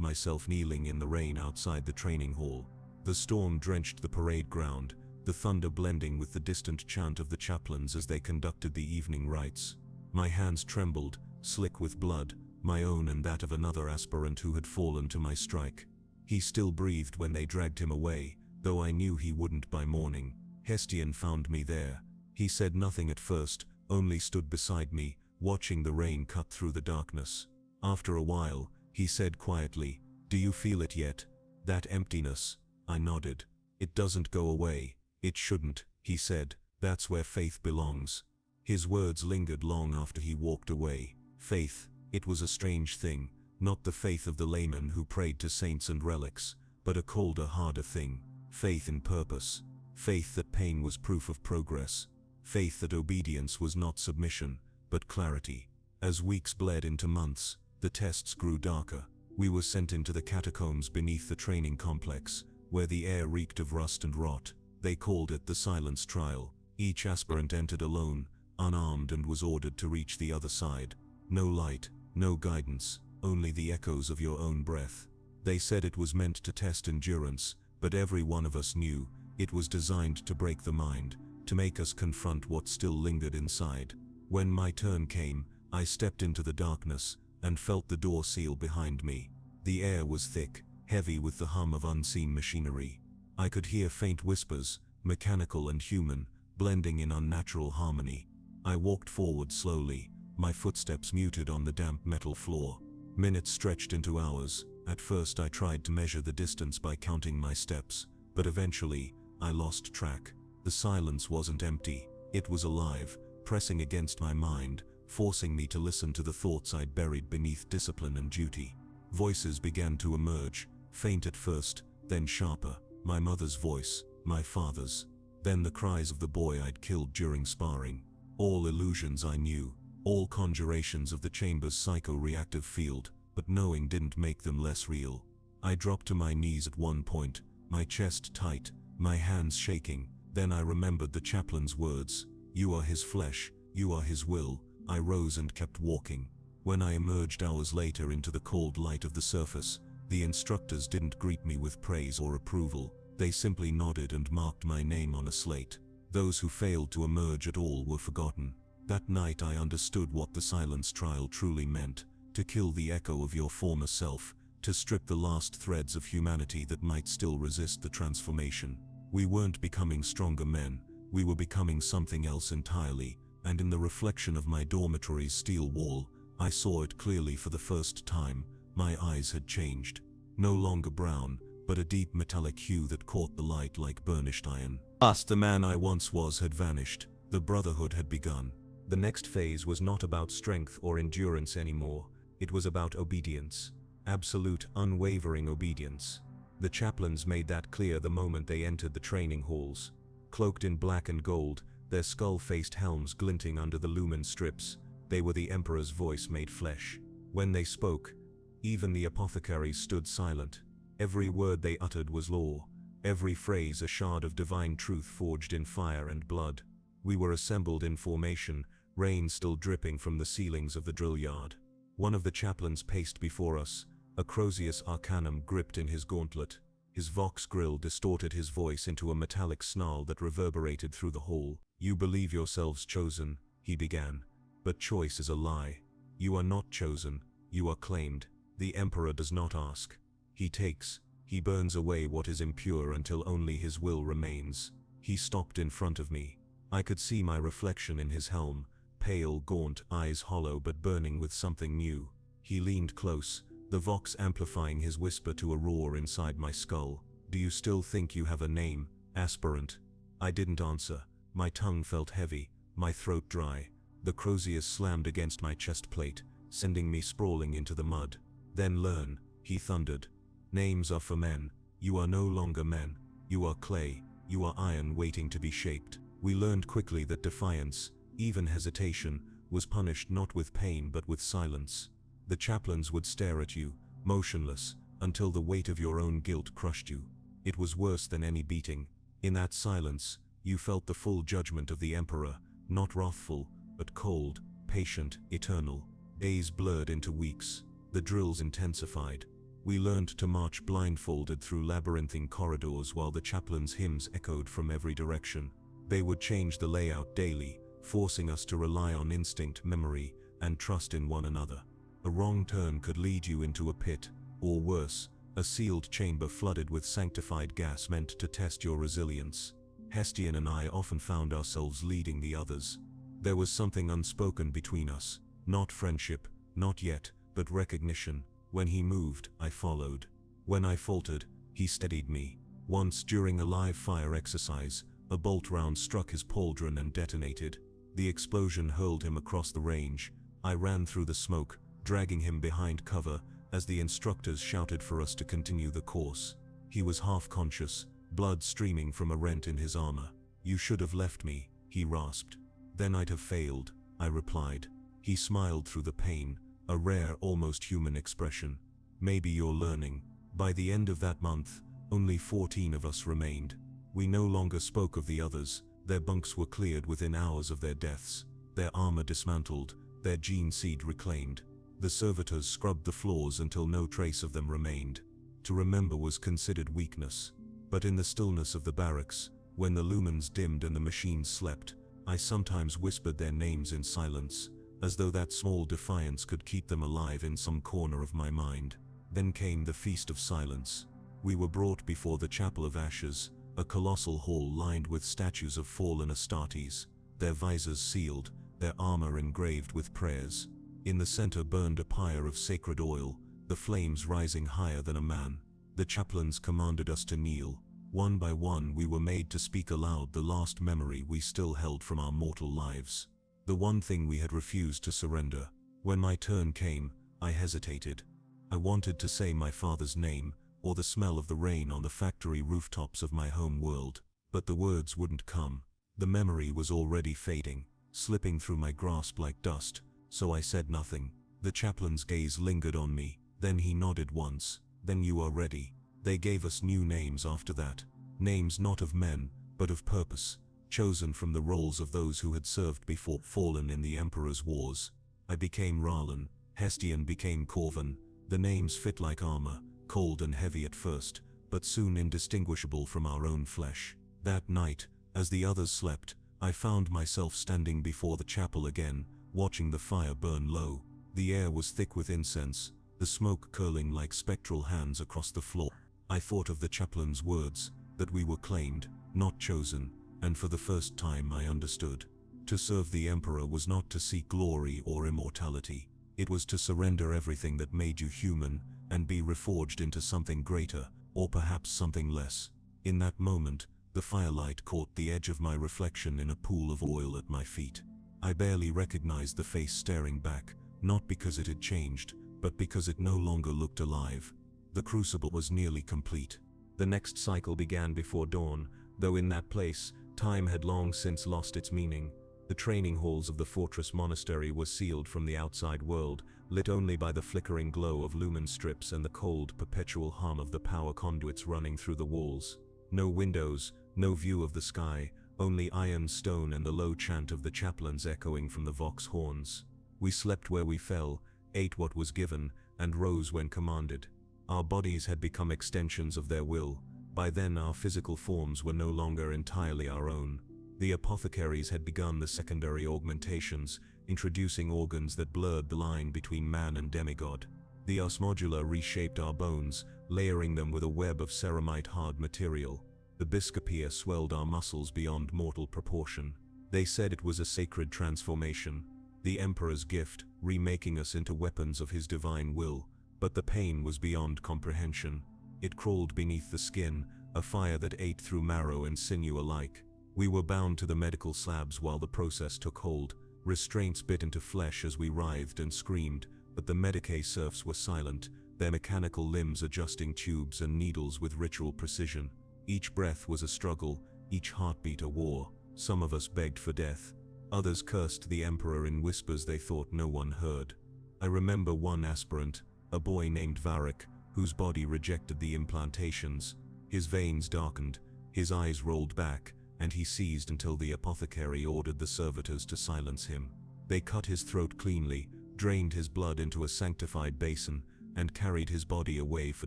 myself kneeling in the rain outside the training hall. The storm drenched the parade ground, the thunder blending with the distant chant of the chaplains as they conducted the evening rites. My hands trembled, slick with blood, my own and that of another aspirant who had fallen to my strike. He still breathed when they dragged him away, though I knew he wouldn't by morning. Hestian found me there. He said nothing at first, only stood beside me, watching the rain cut through the darkness. After a while, he said quietly, "Do you feel it yet? That emptiness?" I nodded. "It doesn't go away. It shouldn't," he said. "That's where faith belongs." His words lingered long after he walked away. Faith, it was a strange thing, not the faith of the layman who prayed to saints and relics, but a colder, harder thing. Faith in purpose. Faith that pain was proof of progress. Faith that obedience was not submission, but clarity. As weeks bled into months, the tests grew darker. We were sent into the catacombs beneath the training complex, where the air reeked of rust and rot. They called it the Silence Trial. Each aspirant entered alone, unarmed, and was ordered to reach the other side. No light, no guidance, only the echoes of your own breath. They said it was meant to test endurance, but every one of us knew it was designed to break the mind, to make us confront what still lingered inside. When my turn came, I stepped into the darkness, and felt the door seal behind me. The air was thick, heavy with the hum of unseen machinery. I could hear faint whispers, mechanical and human, blending in unnatural harmony. I walked forward slowly, my footsteps muted on the damp metal floor. Minutes stretched into hours. At first I tried to measure the distance by counting my steps, but eventually, I lost track. The silence wasn't empty, it was alive, pressing against my mind, forcing me to listen to the thoughts I'd buried beneath discipline and duty. Voices began to emerge, faint at first, then sharper. My mother's voice, my father's, then the cries of the boy I'd killed during sparring. All illusions I knew, all conjurations of the chamber's psycho-reactive field, but knowing didn't make them less real. I dropped to my knees at one point, my chest tight, my hands shaking. Then I remembered the chaplain's words, "You are his flesh, you are his will." I rose and kept walking. When I emerged hours later into the cold light of the surface, the instructors didn't greet me with praise or approval. They simply nodded and marked my name on a slate. Those who failed to emerge at all were forgotten. That night I understood what the silence trial truly meant: to kill the echo of your former self, to strip the last threads of humanity that might still resist the transformation. We weren't becoming stronger men, we were becoming something else entirely, and in the reflection of my dormitory's steel wall, I saw it clearly for the first time. My eyes had changed. No longer brown, but a deep metallic hue that caught the light like burnished iron. The man I once was had vanished. The brotherhood had begun. The next phase was not about strength or endurance anymore. It was about obedience. Absolute, unwavering obedience. The chaplains made that clear the moment they entered the training halls. Cloaked in black and gold, their skull-faced helms glinting under the lumen strips, they were the Emperor's voice made flesh. When they spoke, even the apothecaries stood silent. Every word they uttered was law, every phrase a shard of divine truth forged in fire and blood. We were assembled in formation, rain still dripping from the ceilings of the drill yard. One of the chaplains paced before us, a Crozius Arcanum gripped in his gauntlet. His vox grill distorted his voice into a metallic snarl that reverberated through the hall. "You believe yourselves chosen," he began, "but choice is a lie. You are not chosen, you are claimed. The Emperor does not ask. He takes. He burns away what is impure until only his will remains." He stopped in front of me. I could see my reflection in his helm, pale, gaunt, eyes hollow but burning with something new. He leaned close, the vox amplifying his whisper to a roar inside my skull. "Do you still think you have a name, aspirant?" I didn't answer. My tongue felt heavy, my throat dry. The Crozius slammed against my chest plate, sending me sprawling into the mud. "Then learn," he thundered. "Names are for men. You are no longer men. You are clay. You are iron waiting to be shaped." We learned quickly that defiance, even hesitation, was punished not with pain but with silence. The chaplains would stare at you, motionless, until the weight of your own guilt crushed you. It was worse than any beating. In that silence, you felt the full judgment of the Emperor, not wrathful, but cold, patient, eternal. Days blurred into weeks. The drills intensified. We learned to march blindfolded through labyrinthine corridors while the chaplain's hymns echoed from every direction. They would change the layout daily, forcing us to rely on instinct, memory, and trust in one another. A wrong turn could lead you into a pit, or worse, a sealed chamber flooded with sanctified gas meant to test your resilience. Hestian and I often found ourselves leading the others. There was something unspoken between us, not friendship, not yet, but recognition. When he moved, I followed. When I faltered, he steadied me. Once during a live fire exercise, a bolt round struck his pauldron and detonated. The explosion hurled him across the range. I ran through the smoke, dragging him behind cover, as the instructors shouted for us to continue the course. He was half conscious, blood streaming from a rent in his armor. "You should have left me," he rasped. "Then I'd have failed," I replied. He smiled through the pain, a rare, almost human expression. "Maybe you're learning." By the end of that month, only 14 of us remained. We no longer spoke of the others. Their bunks were cleared within hours of their deaths, their armor dismantled, their gene seed reclaimed. The servitors scrubbed the floors until no trace of them remained. To remember was considered weakness. But in the stillness of the barracks, when the lumens dimmed and the machines slept, I sometimes whispered their names in silence, as though that small defiance could keep them alive in some corner of my mind. Then came the Feast of Silence. We were brought before the Chapel of Ashes, a colossal hall lined with statues of fallen astartes, their visors sealed, their armor engraved with prayers. In the center burned a pyre of sacred oil, the flames rising higher than a man. The chaplains commanded us to kneel. One by one we were made to speak aloud the last memory we still held from our mortal lives. The one thing we had refused to surrender. When my turn came, I hesitated. I wanted to say my father's name, or the smell of the rain on the factory rooftops of my home world, but the words wouldn't come. The memory was already fading, slipping through my grasp like dust, so I said nothing. The chaplain's gaze lingered on me, then he nodded once. Then you are ready. They gave us new names after that. Names not of men, but of purpose, chosen from the rolls of those who had served before, fallen in the Emperor's wars. I became Rallen, Hestian became Corvin. The names fit like armor, cold and heavy at first, but soon indistinguishable from our own flesh. That night, as the others slept, I found myself standing before the chapel again, watching the fire burn low. The air was thick with incense, the smoke curling like spectral hands across the floor. I thought of the chaplain's words, that we were claimed, not chosen, and for the first time I understood. To serve the Emperor was not to seek glory or immortality. It was to surrender everything that made you human, and be reforged into something greater, or perhaps something less. In that moment, the firelight caught the edge of my reflection in a pool of oil at my feet. I barely recognized the face staring back, not because it had changed, but because it no longer looked alive. The crucible was nearly complete. The next cycle began before dawn, though in that place, time had long since lost its meaning. The training halls of the fortress monastery were sealed from the outside world, lit only by the flickering glow of lumen strips and the cold, perpetual hum of the power conduits running through the walls. No windows, no view of the sky, only iron stone and the low chant of the chaplains echoing from the vox horns. We slept where we fell, ate what was given, and rose when commanded. Our bodies had become extensions of their will. By then our physical forms were no longer entirely our own. The apothecaries had begun the secondary augmentations, introducing organs that blurred the line between man and demigod. The osmodula reshaped our bones, layering them with a web of ceramite hard material. The biscopia swelled our muscles beyond mortal proportion. They said it was a sacred transformation, the Emperor's gift, remaking us into weapons of his divine will. But the pain was beyond comprehension. It crawled beneath the skin, a fire that ate through marrow and sinew alike. We were bound to the medical slabs while the process took hold. Restraints bit into flesh as we writhed and screamed, but the medicae serfs were silent, their mechanical limbs adjusting tubes and needles with ritual precision. Each breath was a struggle, each heartbeat a war. Some of us begged for death. Others cursed the Emperor in whispers they thought no one heard. I remember one aspirant, a boy named Varric, whose body rejected the implantations. His veins darkened, his eyes rolled back, and he seized until the apothecary ordered the servitors to silence him. They cut his throat cleanly, drained his blood into a sanctified basin, and carried his body away for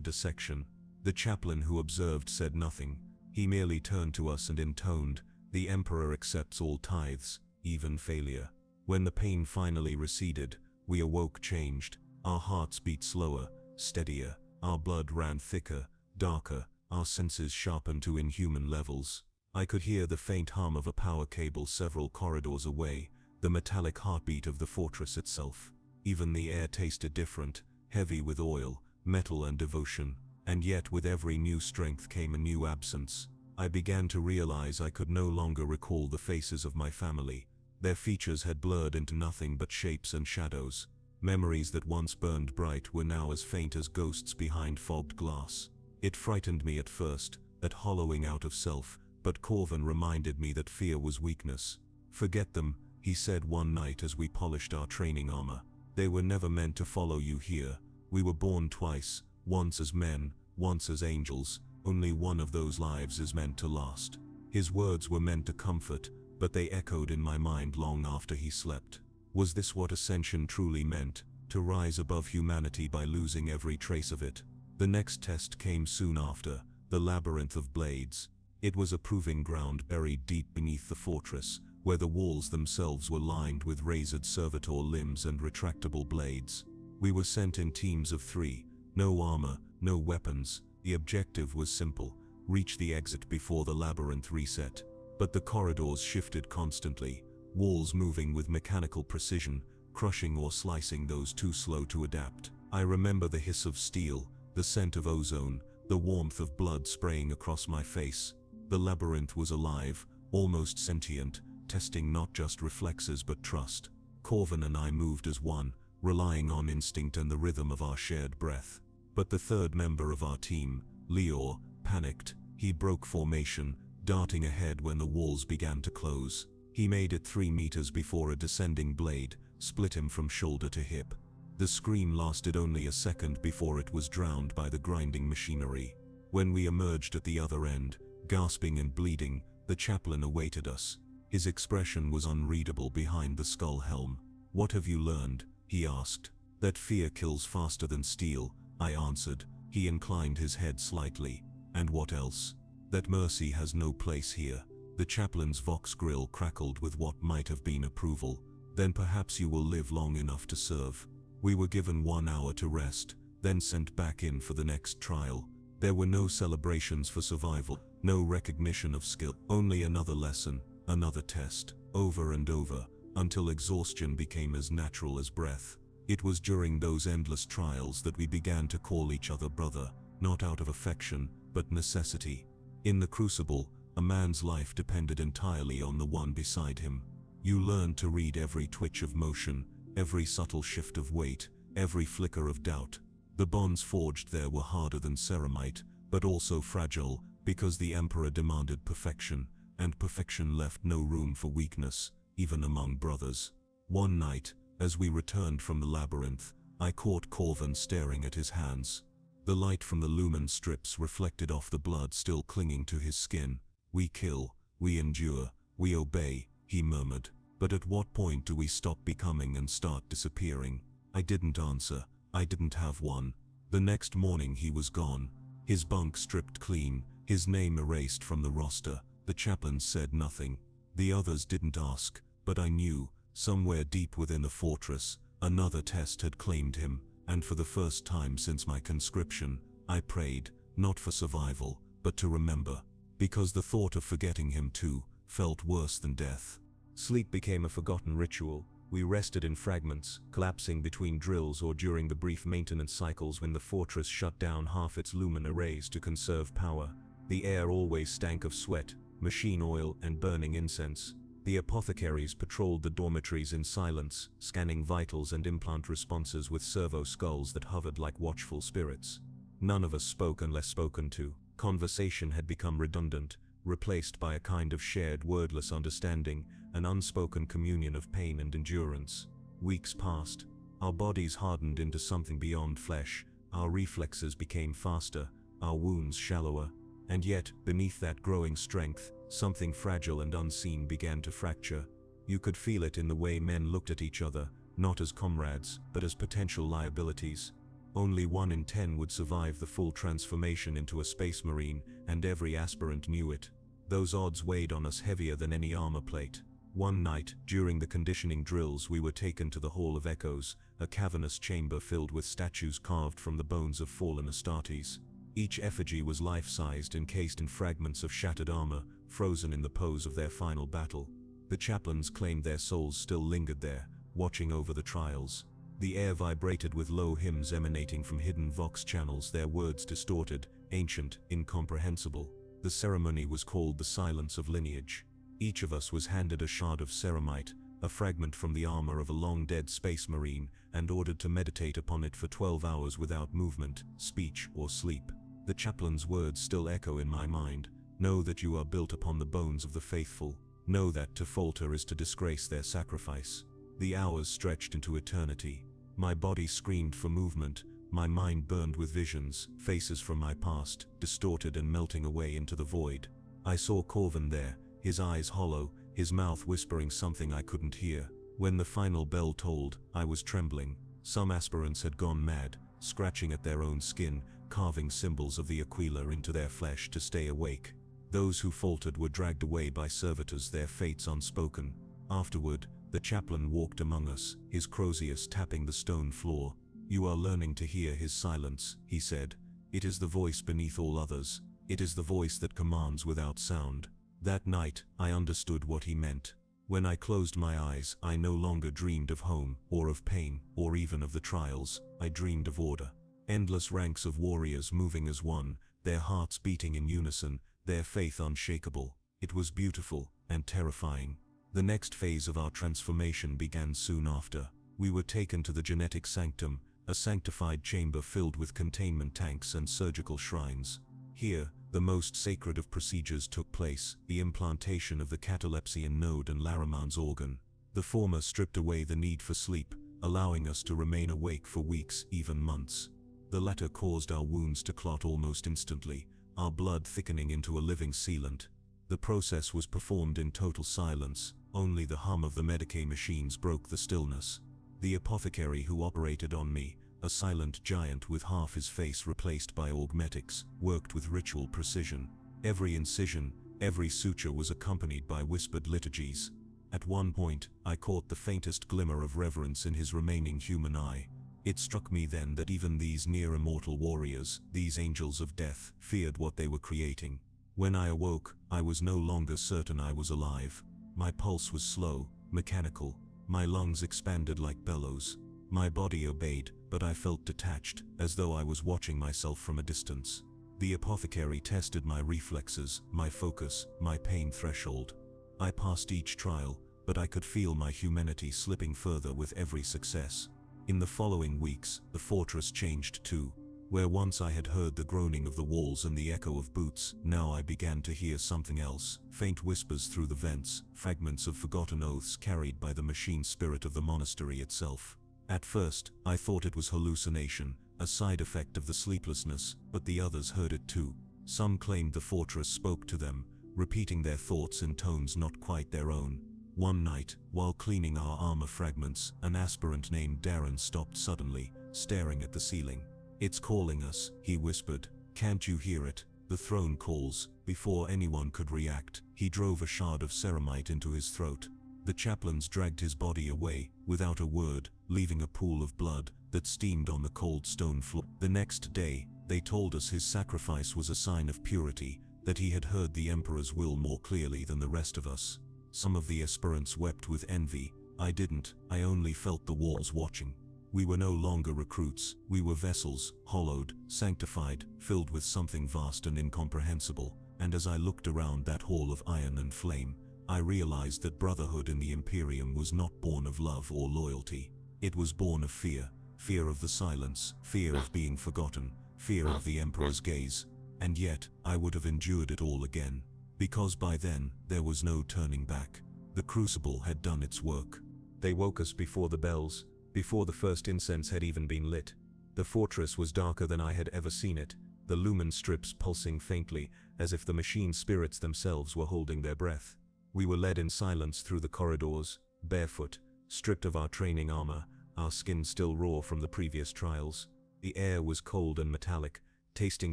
dissection. The chaplain who observed said nothing. He merely turned to us and intoned, "The Emperor accepts all tithes, even failure." When the pain finally receded, we awoke changed. Our hearts beat slower, steadier, our blood ran thicker, darker, our senses sharpened to inhuman levels. I could hear the faint hum of a power cable several corridors away, the metallic heartbeat of the fortress itself. Even the air tasted different, heavy with oil, metal and devotion, and yet with every new strength came a new absence. I began to realize I could no longer recall the faces of my family. Their features had blurred into nothing but shapes and shadows. Memories that once burned bright were now as faint as ghosts behind fogged glass. It frightened me at first, that hollowing out of self, but Corvin reminded me that fear was weakness. "Forget them," he said one night as we polished our training armor. "They were never meant to follow you here. We were born twice, once as men, once as angels. Only one of those lives is meant to last." His words were meant to comfort, but they echoed in my mind long after he slept. Was this what ascension truly meant, to rise above humanity by losing every trace of it? The next test came soon after, the labyrinth of blades. It was a proving ground buried deep beneath the fortress, where the walls themselves were lined with razored servitor limbs and retractable blades. We were sent in teams of 3, no armor, no weapons. The objective was simple: reach the exit before the labyrinth reset. But the corridors shifted constantly, walls moving with mechanical precision, crushing or slicing those too slow to adapt. I remember the hiss of steel, the scent of ozone, the warmth of blood spraying across my face. The labyrinth was alive, almost sentient, testing not just reflexes but trust. Corvin and I moved as one, relying on instinct and the rhythm of our shared breath. But the third member of our team, Leor, panicked. He broke formation, darting ahead when the walls began to close. He made it 3 meters before a descending blade split him from shoulder to hip. The scream lasted only a second before it was drowned by the grinding machinery. When we emerged at the other end, gasping and bleeding, the chaplain awaited us. His expression was unreadable behind the skull helm. "What have you learned?" he asked. "That fear kills faster than steel," I answered. He inclined his head slightly. "And what else?" "That mercy has no place here." The chaplain's vox grill crackled with what might have been approval. "Then perhaps you will live long enough to serve." We were given 1 hour to rest, then sent back in for the next trial. There were no celebrations for survival, no recognition of skill, only another lesson, another test, over and over, until exhaustion became as natural as breath. It was during those endless trials that we began to call each other brother, not out of affection, but necessity. In the crucible, a man's life depended entirely on the one beside him. You learned to read every twitch of motion, every subtle shift of weight, every flicker of doubt. The bonds forged there were harder than ceramite, but also fragile, because the Emperor demanded perfection, and perfection left no room for weakness, even among brothers. One night, as we returned from the labyrinth, I caught Corvin staring at his hands. The light from the lumen strips reflected off the blood still clinging to his skin. "We kill, we endure, we obey," he murmured. "But at what point do we stop becoming and start disappearing?" I didn't answer. I didn't have one. The next morning he was gone. His bunk stripped clean, his name erased from the roster. The chaplain said nothing. The others didn't ask, but I knew, somewhere deep within the fortress, another test had claimed him, and for the first time since my conscription, I prayed, not for survival, but to remember. Because the thought of forgetting him too felt worse than death. Sleep became a forgotten ritual. We rested in fragments, collapsing between drills or during the brief maintenance cycles when the fortress shut down half its lumen arrays to conserve power. The air always stank of sweat, machine oil, and burning incense. The apothecaries patrolled the dormitories in silence, scanning vitals and implant responses with servo skulls that hovered like watchful spirits. None of us spoke unless spoken to. Conversation had become redundant, replaced by a kind of shared wordless understanding, an unspoken communion of pain and endurance. Weeks passed. Our bodies hardened into something beyond flesh, our reflexes became faster, our wounds shallower. And yet, beneath that growing strength, something fragile and unseen began to fracture. You could feel it in the way men looked at each other, not as comrades, but as potential liabilities. Only 1 in 10 would survive the full transformation into a space marine, and every aspirant knew it. Those odds weighed on us heavier than any armor plate. One night, during the conditioning drills, we were taken to the Hall of Echoes, a cavernous chamber filled with statues carved from the bones of fallen astartes. Each effigy was life-sized, encased in fragments of shattered armor, frozen in the pose of their final battle. The chaplains claimed their souls still lingered there, watching over the trials. The air vibrated with low hymns emanating from hidden vox channels, their words distorted, ancient, incomprehensible. The ceremony was called the Silence of Lineage. Each of us was handed a shard of ceramite, a fragment from the armor of a long-dead space marine, and ordered to meditate upon it for 12 hours without movement, speech, or sleep. The chaplain's words still echo in my mind. Know that you are built upon the bones of the faithful. Know that to falter is to disgrace their sacrifice. The hours stretched into eternity. My body screamed for movement. My mind burned with visions, faces from my past, distorted and melting away into the void. I saw Corvin there, his eyes hollow, his mouth whispering something I couldn't hear. When the final bell tolled, I was trembling. Some aspirants had gone mad, scratching at their own skin, carving symbols of the Aquila into their flesh to stay awake. Those who faltered were dragged away by servitors, their fates unspoken. Afterward, the chaplain walked among us, his crozius tapping the stone floor. "You are learning to hear his silence," he said. "It is the voice beneath all others. It is the voice that commands without sound." That night, I understood what he meant. When I closed my eyes, I no longer dreamed of home, or of pain, or even of the trials. I dreamed of order. Endless ranks of warriors moving as one, their hearts beating in unison, their faith unshakable. It was beautiful, and terrifying. The next phase of our transformation began soon after. We were taken to the genetic sanctum, a sanctified chamber filled with containment tanks and surgical shrines. Here, the most sacred of procedures took place, the implantation of the catalepsian node and Laramann's organ. The former stripped away the need for sleep, allowing us to remain awake for weeks, even months. The latter caused our wounds to clot almost instantly, our blood thickening into a living sealant. The process was performed in total silence. Only the hum of the Medicae machines broke the stillness. The apothecary who operated on me, a silent giant with half his face replaced by augmetics, worked with ritual precision. Every incision, every suture was accompanied by whispered liturgies. At one point, I caught the faintest glimmer of reverence in his remaining human eye. It struck me then that even these near-immortal warriors, these angels of death, feared what they were creating. When I awoke, I was no longer certain I was alive. My pulse was slow, mechanical. My lungs expanded like bellows. My body obeyed, but I felt detached, as though I was watching myself from a distance. The apothecary tested my reflexes, my focus, my pain threshold. I passed each trial, but I could feel my humanity slipping further with every success. In the following weeks, the fortress changed too. Where once I had heard the groaning of the walls and the echo of boots, now I began to hear something else, faint whispers through the vents, fragments of forgotten oaths carried by the machine spirit of the monastery itself. At first, I thought it was hallucination, a side effect of the sleeplessness, but the others heard it too. Some claimed the fortress spoke to them, repeating their thoughts in tones not quite their own. One night, while cleaning our armor fragments, an aspirant named Darren stopped suddenly, staring at the ceiling. "It's calling us," he whispered. "Can't you hear it? The throne calls." Before anyone could react, he drove a shard of ceramite into his throat. The chaplains dragged his body away, without a word, leaving a pool of blood that steamed on the cold stone floor. The next day, they told us his sacrifice was a sign of purity, that he had heard the Emperor's will more clearly than the rest of us. Some of the aspirants wept with envy. I didn't. I only felt the walls watching. We were no longer recruits. We were vessels, hollowed, sanctified, filled with something vast and incomprehensible. And as I looked around that hall of iron and flame, I realized that brotherhood in the Imperium was not born of love or loyalty. It was born of fear. Fear of the silence, fear of being forgotten, fear of the Emperor's gaze. And yet, I would have endured it all again. Because by then, there was no turning back. The crucible had done its work. They woke us before the bells, before the first incense had even been lit. The fortress was darker than I had ever seen it, the lumen strips pulsing faintly, as if the machine spirits themselves were holding their breath. We were led in silence through the corridors, barefoot, stripped of our training armor, our skin still raw from the previous trials. The air was cold and metallic, tasting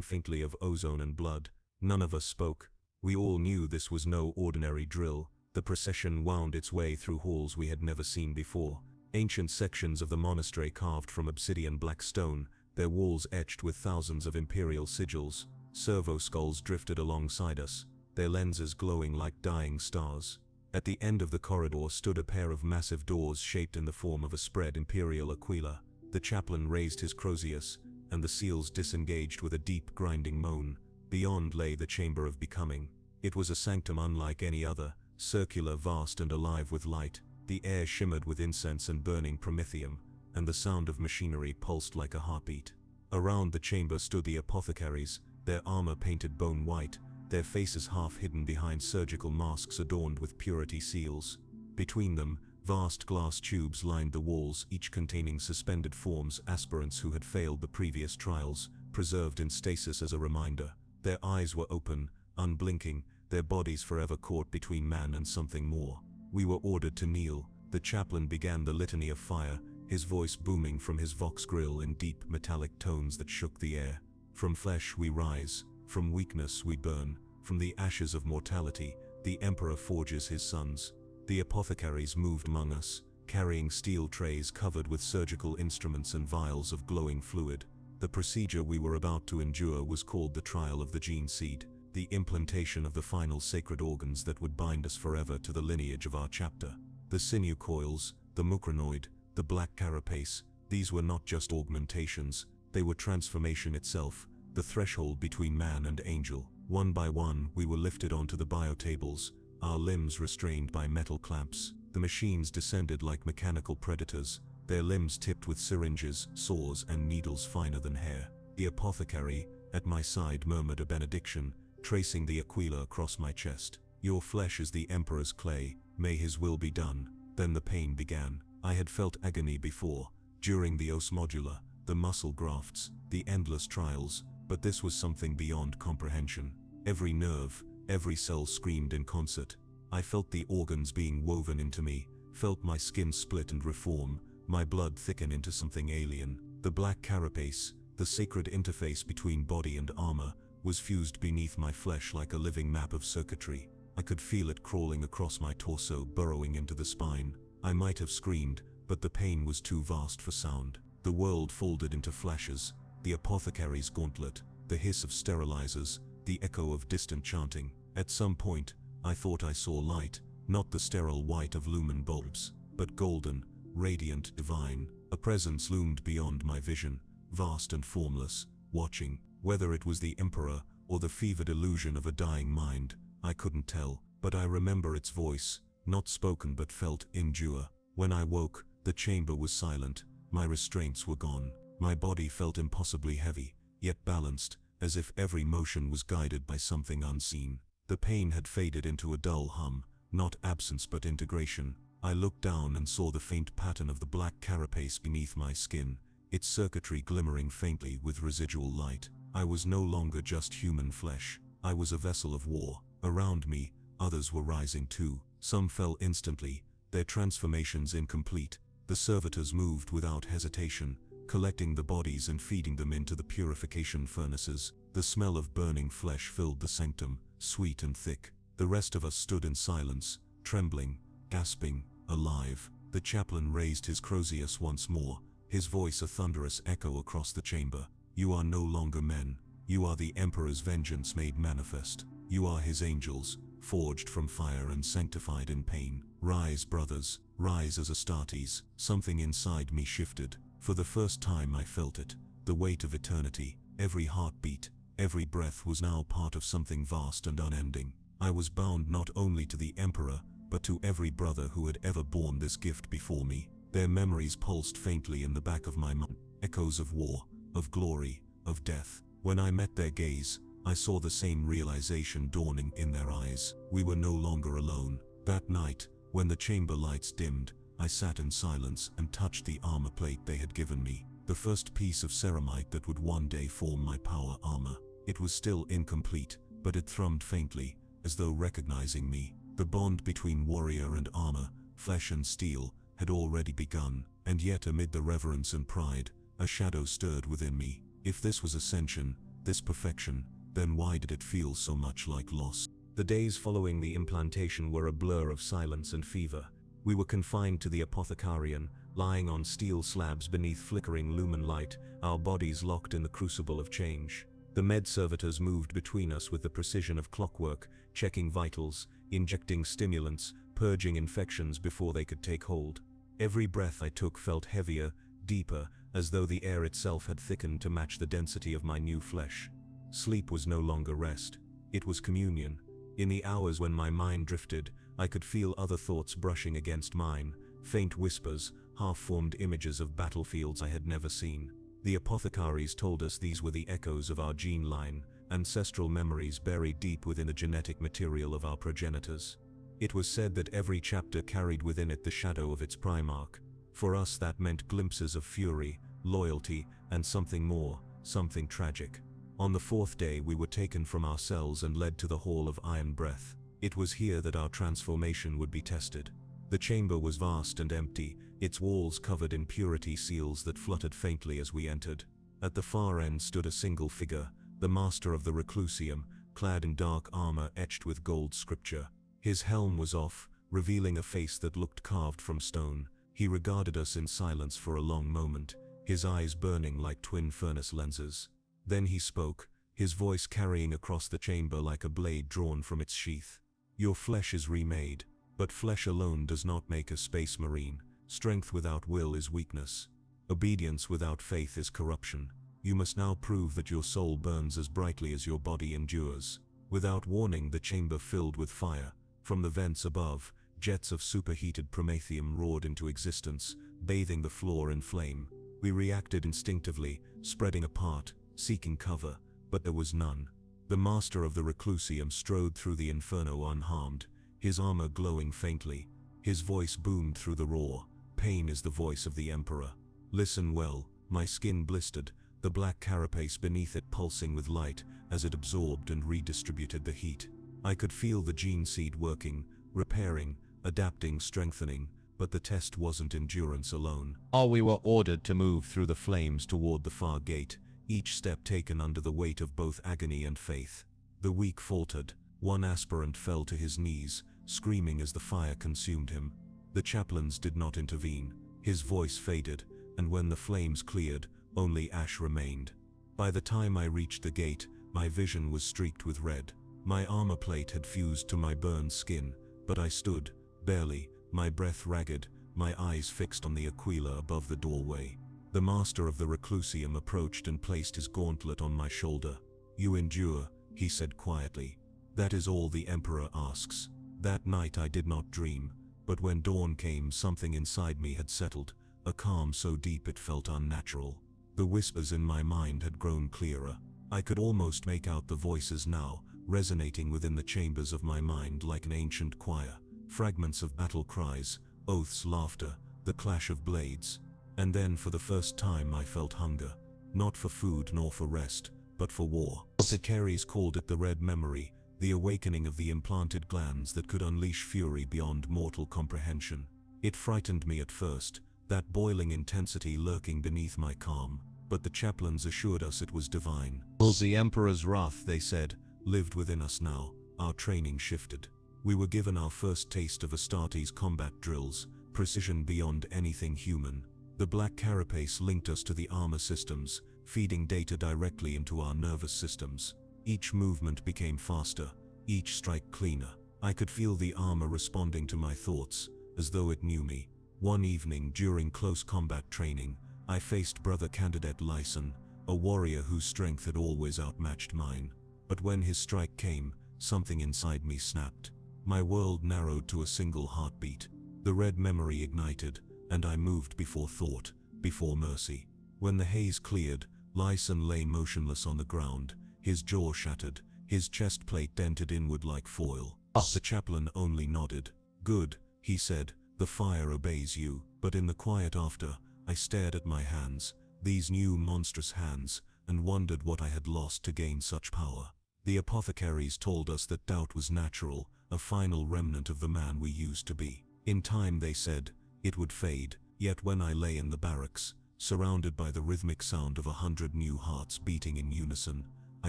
faintly of ozone and blood. None of us spoke. We all knew this was no ordinary drill. The procession wound its way through halls we had never seen before. Ancient sections of the monastery carved from obsidian black stone, their walls etched with thousands of imperial sigils. Servo skulls drifted alongside us, their lenses glowing like dying stars. At the end of the corridor stood a pair of massive doors shaped in the form of a spread imperial aquila. The chaplain raised his crozius, and the seals disengaged with a deep grinding moan. Beyond lay the chamber of becoming. It was a sanctum unlike any other, circular, vast and alive with light. The air shimmered with incense and burning promethium, and the sound of machinery pulsed like a heartbeat. Around the chamber stood the apothecaries, their armor painted bone white, their faces half hidden behind surgical masks adorned with purity seals. Between them, vast glass tubes lined the walls, each containing suspended forms, aspirants who had failed the previous trials, preserved in stasis as a reminder. Their eyes were open, unblinking, their bodies forever caught between man and something more. We were ordered to kneel. The chaplain began the litany of fire, his voice booming from his vox grill in deep metallic tones that shook the air. From flesh we rise, from weakness we burn, From the ashes of mortality, the Emperor forges his sons. The apothecaries moved among us, carrying steel trays covered with surgical instruments and vials of glowing fluid. The procedure we were about to endure was called the trial of the gene seed, the implantation of the final sacred organs that would bind us forever to the lineage of our chapter. The sinew coils, the mucranoid, the black carapace, these were not just augmentations, they were transformation itself, the threshold between man and angel. One by one, we were lifted onto the biotables, our limbs restrained by metal clamps. The machines descended like mechanical predators, their limbs tipped with syringes, saws, and needles finer than hair. The apothecary, at my side, murmured a benediction, tracing the aquila across my chest. "Your flesh is the Emperor's clay, may his will be done." Then the pain began. I had felt agony before, during the os modula, the muscle grafts, the endless trials, but this was something beyond comprehension. Every nerve, every cell screamed in concert. I felt the organs being woven into me, felt my skin split and reform, my blood thicken into something alien. The black carapace, the sacred interface between body and armor, was fused beneath my flesh like a living map of circuitry. I could feel it crawling across my torso, burrowing into the spine. I might have screamed, but the pain was too vast for sound. The world folded into flashes, the apothecary's gauntlet, the hiss of sterilizers, the echo of distant chanting. At some point, I thought I saw light, not the sterile white of lumen bulbs, but golden, radiant, divine. A presence loomed beyond my vision, vast and formless, watching. Whether it was the Emperor, or the fevered illusion of a dying mind, I couldn't tell, but I remember its voice, not spoken but felt, endure. When I woke, the chamber was silent, my restraints were gone. My body felt impossibly heavy, yet balanced, as if every motion was guided by something unseen. The pain had faded into a dull hum, not absence but integration. I looked down and saw the faint pattern of the black carapace beneath my skin, its circuitry glimmering faintly with residual light. I was no longer just human flesh, I was a vessel of war. Around me, others were rising too. Some fell instantly, their transformations incomplete. The servitors moved without hesitation, collecting the bodies and feeding them into the purification furnaces. The smell of burning flesh filled the sanctum, sweet and thick. The rest of us stood in silence, trembling, gasping, alive. The chaplain raised his crozius once more, his voice a thunderous echo across the chamber. "You are no longer men. You are the Emperor's vengeance made manifest. You are his angels, forged from fire and sanctified in pain. Rise, brothers, rise as Astartes." Something inside me shifted. For the first time I felt it, the weight of eternity. Every heartbeat, every breath was now part of something vast and unending. I was bound not only to the Emperor, but to every brother who had ever borne this gift before me. Their memories pulsed faintly in the back of my mind, echoes of war, of glory, of death. When I met their gaze, I saw the same realization dawning in their eyes. We were no longer alone. That night, when the chamber lights dimmed, I sat in silence and touched the armor plate they had given me, the first piece of ceramite that would one day form my power armor. It was still incomplete, but it thrummed faintly, as though recognizing me. The bond between warrior and armor, flesh and steel, had already begun, and yet amid the reverence and pride, a shadow stirred within me. If this was ascension, this perfection, then why did it feel so much like loss? The days following the implantation were a blur of silence and fever. We were confined to the apothecarian, lying on steel slabs beneath flickering lumen light, our bodies locked in the crucible of change. The med servitors moved between us with the precision of clockwork, checking vitals, injecting stimulants, purging infections before they could take hold. Every breath I took felt heavier, deeper, as though the air itself had thickened to match the density of my new flesh. Sleep was no longer rest. It was communion. In the hours when my mind drifted, I could feel other thoughts brushing against mine, faint whispers, half-formed images of battlefields I had never seen. The apothecaries told us these were the echoes of our gene line, ancestral memories buried deep within the genetic material of our progenitors. It was said that every chapter carried within it the shadow of its primarch. For us that meant glimpses of fury, loyalty, and something more, something tragic. On the fourth day we were taken from our cells and led to the Hall of Iron Breath. It was here that our transformation would be tested. The chamber was vast and empty, its walls covered in purity seals that fluttered faintly as we entered. At the far end stood a single figure, the master of the reclusium, clad in dark armor etched with gold scripture. His helm was off, revealing a face that looked carved from stone. He regarded us in silence for a long moment, his eyes burning like twin furnace lenses. Then he spoke, his voice carrying across the chamber like a blade drawn from its sheath. "Your flesh is remade, but flesh alone does not make a space marine. Strength without will is weakness. Obedience without faith is corruption. You must now prove that your soul burns as brightly as your body endures." Without warning, the chamber filled with fire. From the vents above, jets of superheated promethium roared into existence, bathing the floor in flame. We reacted instinctively, spreading apart, seeking cover, but there was none. The master of the Reclusium strode through the inferno unharmed, his armor glowing faintly. His voice boomed through the roar. "Pain is the voice of the Emperor. Listen well." My skin blistered, the black carapace beneath it pulsing with light as it absorbed and redistributed the heat. I could feel the gene seed working, repairing, adapting, strengthening, but the test wasn't endurance alone. All we were ordered to move through the flames toward the far gate, each step taken under the weight of both agony and faith. The weak faltered, one aspirant fell to his knees, screaming as the fire consumed him. The chaplains did not intervene. His voice faded, and when the flames cleared, only ash remained. By the time I reached the gate, my vision was streaked with red. My armor plate had fused to my burned skin, but I stood, barely, my breath ragged, my eyes fixed on the aquila above the doorway. The master of the Reclusium approached and placed his gauntlet on my shoulder. "You endure," he said quietly. "That is all the Emperor asks." That night I did not dream, but when dawn came, something inside me had settled, a calm so deep it felt unnatural. The whispers in my mind had grown clearer. I could almost make out the voices now, resonating within the chambers of my mind like an ancient choir. Fragments of battle cries, oaths, laughter, the clash of blades. And then for the first time I felt hunger. Not for food nor for rest, but for war. Sicaries called it the red memory, the awakening of the implanted glands that could unleash fury beyond mortal comprehension. It frightened me at first, that boiling intensity lurking beneath my calm, but the chaplains assured us it was divine. The Emperor's wrath, they said, lived within us now. Our training shifted. We were given our first taste of astartes combat drills, precision beyond anything human. The black carapace linked us to the armor systems, feeding data directly into our nervous systems. Each movement became faster, each strike cleaner. I could feel the armor responding to my thoughts, as though it knew me. One evening during close combat training, I faced Brother Candidate Lyson, a warrior whose strength had always outmatched mine. But when his strike came, something inside me snapped. My world narrowed to a single heartbeat. The red memory ignited, and I moved before thought, before mercy. When the haze cleared, Lyson lay motionless on the ground, his jaw shattered, his chest plate dented inward like foil. The chaplain only nodded. "Good," he said, "the fire obeys you." But in the quiet after, I stared at my hands, these new monstrous hands, and wondered what I had lost to gain such power. The apothecaries told us that doubt was natural, a final remnant of the man we used to be. In time, they said, it would fade. Yet when I lay in the barracks, surrounded by the rhythmic sound of 100 new hearts beating in unison, I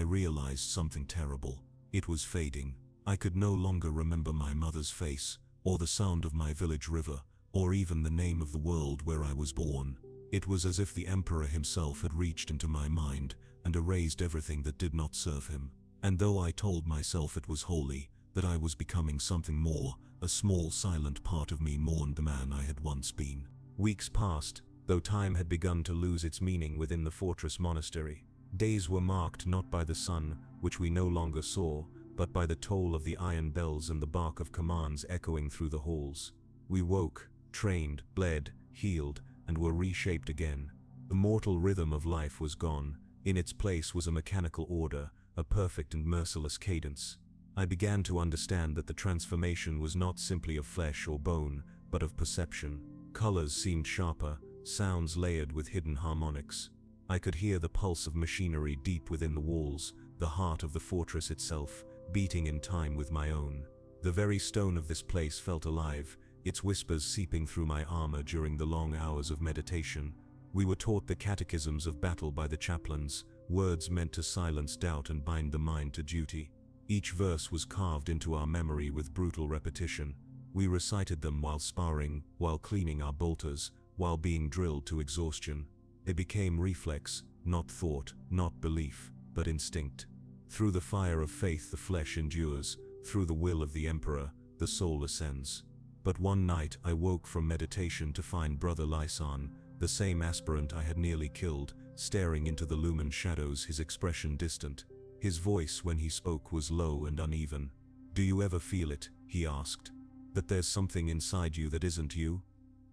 realized something terrible. It was fading. I could no longer remember my mother's face, or the sound of my village river, or even the name of the world where I was born. It was as if the Emperor himself had reached into my mind and erased everything that did not serve him. And though I told myself it was holy, that I was becoming something more, a small silent part of me mourned the man I had once been. Weeks passed, though time had begun to lose its meaning within the fortress monastery. Days were marked not by the sun, which we no longer saw, but by the toll of the iron bells and the bark of commands echoing through the halls. We woke, trained, bled, healed, and were reshaped again. The mortal rhythm of life was gone. In its place was a mechanical order, a perfect and merciless cadence. I began to understand that the transformation was not simply of flesh or bone, but of perception. Colors seemed sharper, sounds layered with hidden harmonics. I could hear the pulse of machinery deep within the walls, the heart of the fortress itself, beating in time with my own. The very stone of this place felt alive, its whispers seeping through my armor during the long hours of meditation. We were taught the catechisms of battle by the chaplains, words meant to silence doubt and bind the mind to duty. Each verse was carved into our memory with brutal repetition. We recited them while sparring, while cleaning our bolters, while being drilled to exhaustion. They became reflex, not thought, not belief, but instinct. Through the fire of faith the flesh endures, through the will of the Emperor, the soul ascends. But one night I woke from meditation to find Brother Lysan, the same aspirant I had nearly killed, staring into the lumen shadows, his expression distant. His voice when he spoke was low and uneven. "Do you ever feel it?" he asked. "That there's something inside you that isn't you?"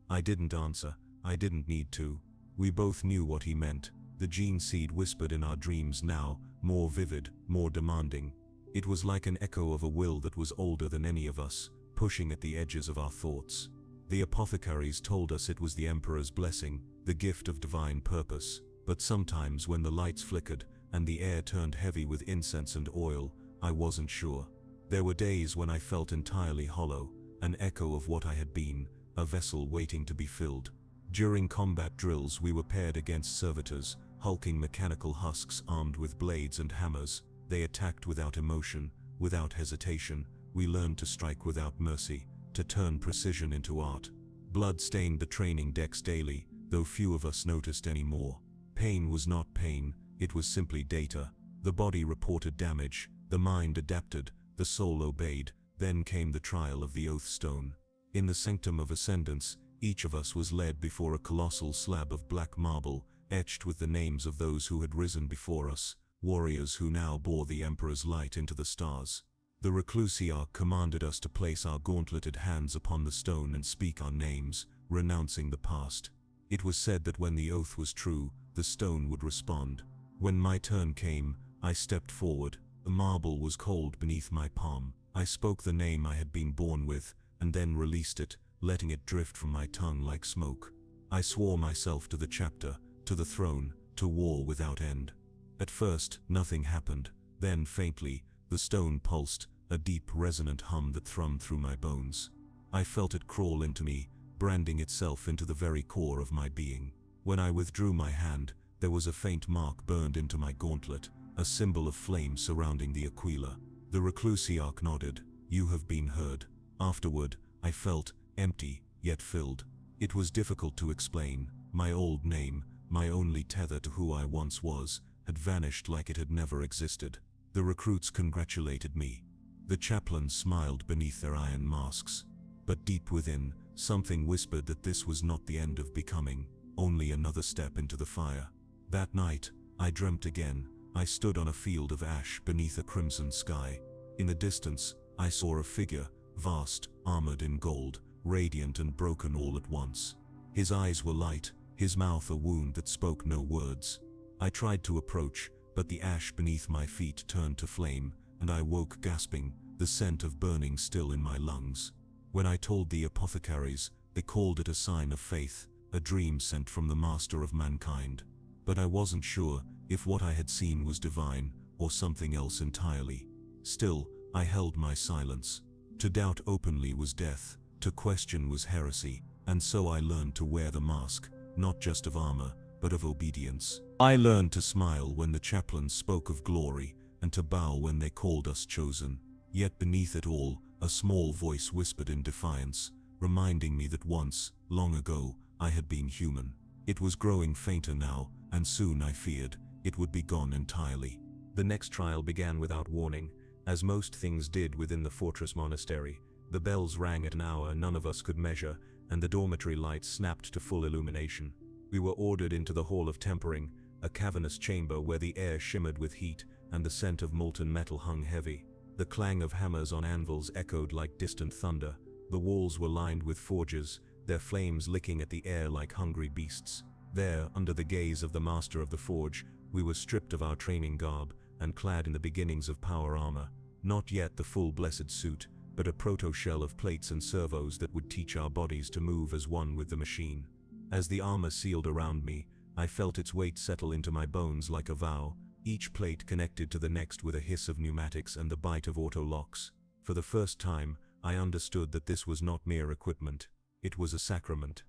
I didn't answer. I didn't need to. We both knew what he meant. The gene seed whispered in our dreams now, more vivid, more demanding. It was like an echo of a will that was older than any of us, pushing at the edges of our thoughts. The apothecaries told us it was the Emperor's blessing, the gift of divine purpose. But sometimes when the lights flickered, and the air turned heavy with incense and oil, I wasn't sure. There were days when I felt entirely hollow, an echo of what I had been, a vessel waiting to be filled. During combat drills we were paired against servitors, hulking mechanical husks armed with blades and hammers. They attacked without emotion, without hesitation. We learned to strike without mercy, to turn precision into art. Blood stained the training decks daily, though few of us noticed any more. Pain was not pain, it was simply data. The body reported damage, the mind adapted, the soul obeyed. Then came the trial of the Oath Stone. In the Sanctum of Ascendance, each of us was led before a colossal slab of black marble, etched with the names of those who had risen before us, warriors who now bore the Emperor's light into the stars. The Reclusiarch commanded us to place our gauntleted hands upon the stone and speak our names, renouncing the past. It was said that when the oath was true, the stone would respond. When my turn came, I stepped forward. The marble was cold beneath my palm. I spoke the name I had been born with, and then released it, letting it drift from my tongue like smoke. I swore myself to the chapter, to the throne, to war without end. At first, nothing happened. Then, faintly, the stone pulsed, a deep, resonant hum that thrummed through my bones. I felt it crawl into me, branding itself into the very core of my being. When I withdrew my hand, there was a faint mark burned into my gauntlet, a symbol of flame surrounding the aquila. The Reclusiarch nodded. "You have been heard." Afterward, I felt empty, yet filled. It was difficult to explain. My old name, my only tether to who I once was, had vanished like it had never existed. The recruits congratulated me. The chaplains smiled beneath their iron masks. But deep within, something whispered that this was not the end of becoming, only another step into the fire. That night, I dreamt again. I stood on a field of ash beneath a crimson sky. In the distance, I saw a figure, vast, armored in gold, radiant and broken all at once. His eyes were light, his mouth a wound that spoke no words. I tried to approach, but the ash beneath my feet turned to flame, and I woke gasping, the scent of burning still in my lungs. When I told the apothecaries, they called it a sign of faith, a dream sent from the master of mankind. But I wasn't sure if what I had seen was divine, or something else entirely. Still, I held my silence. To doubt openly was death, to question was heresy, and so I learned to wear the mask, not just of armor, but of obedience. I learned to smile when the chaplains spoke of glory, and to bow when they called us chosen. Yet beneath it all, a small voice whispered in defiance, reminding me that once, long ago, I had been human. It was growing fainter now, and soon I feared it would be gone entirely. The next trial began without warning, as most things did within the fortress monastery. The bells rang at an hour none of us could measure, and the dormitory lights snapped to full illumination. We were ordered into the hall of tempering, a cavernous chamber where the air shimmered with heat, and the scent of molten metal hung heavy. The clang of hammers on anvils echoed like distant thunder. The walls were lined with forges, their flames licking at the air like hungry beasts. There, under the gaze of the master of the forge, we were stripped of our training garb, and clad in the beginnings of power armor. Not yet the full blessed suit, but a proto-shell of plates and servos that would teach our bodies to move as one with the machine. As the armor sealed around me, I felt its weight settle into my bones like a vow, each plate connected to the next with a hiss of pneumatics and the bite of auto locks. For the first time, I understood that this was not mere equipment. It was a sacrament.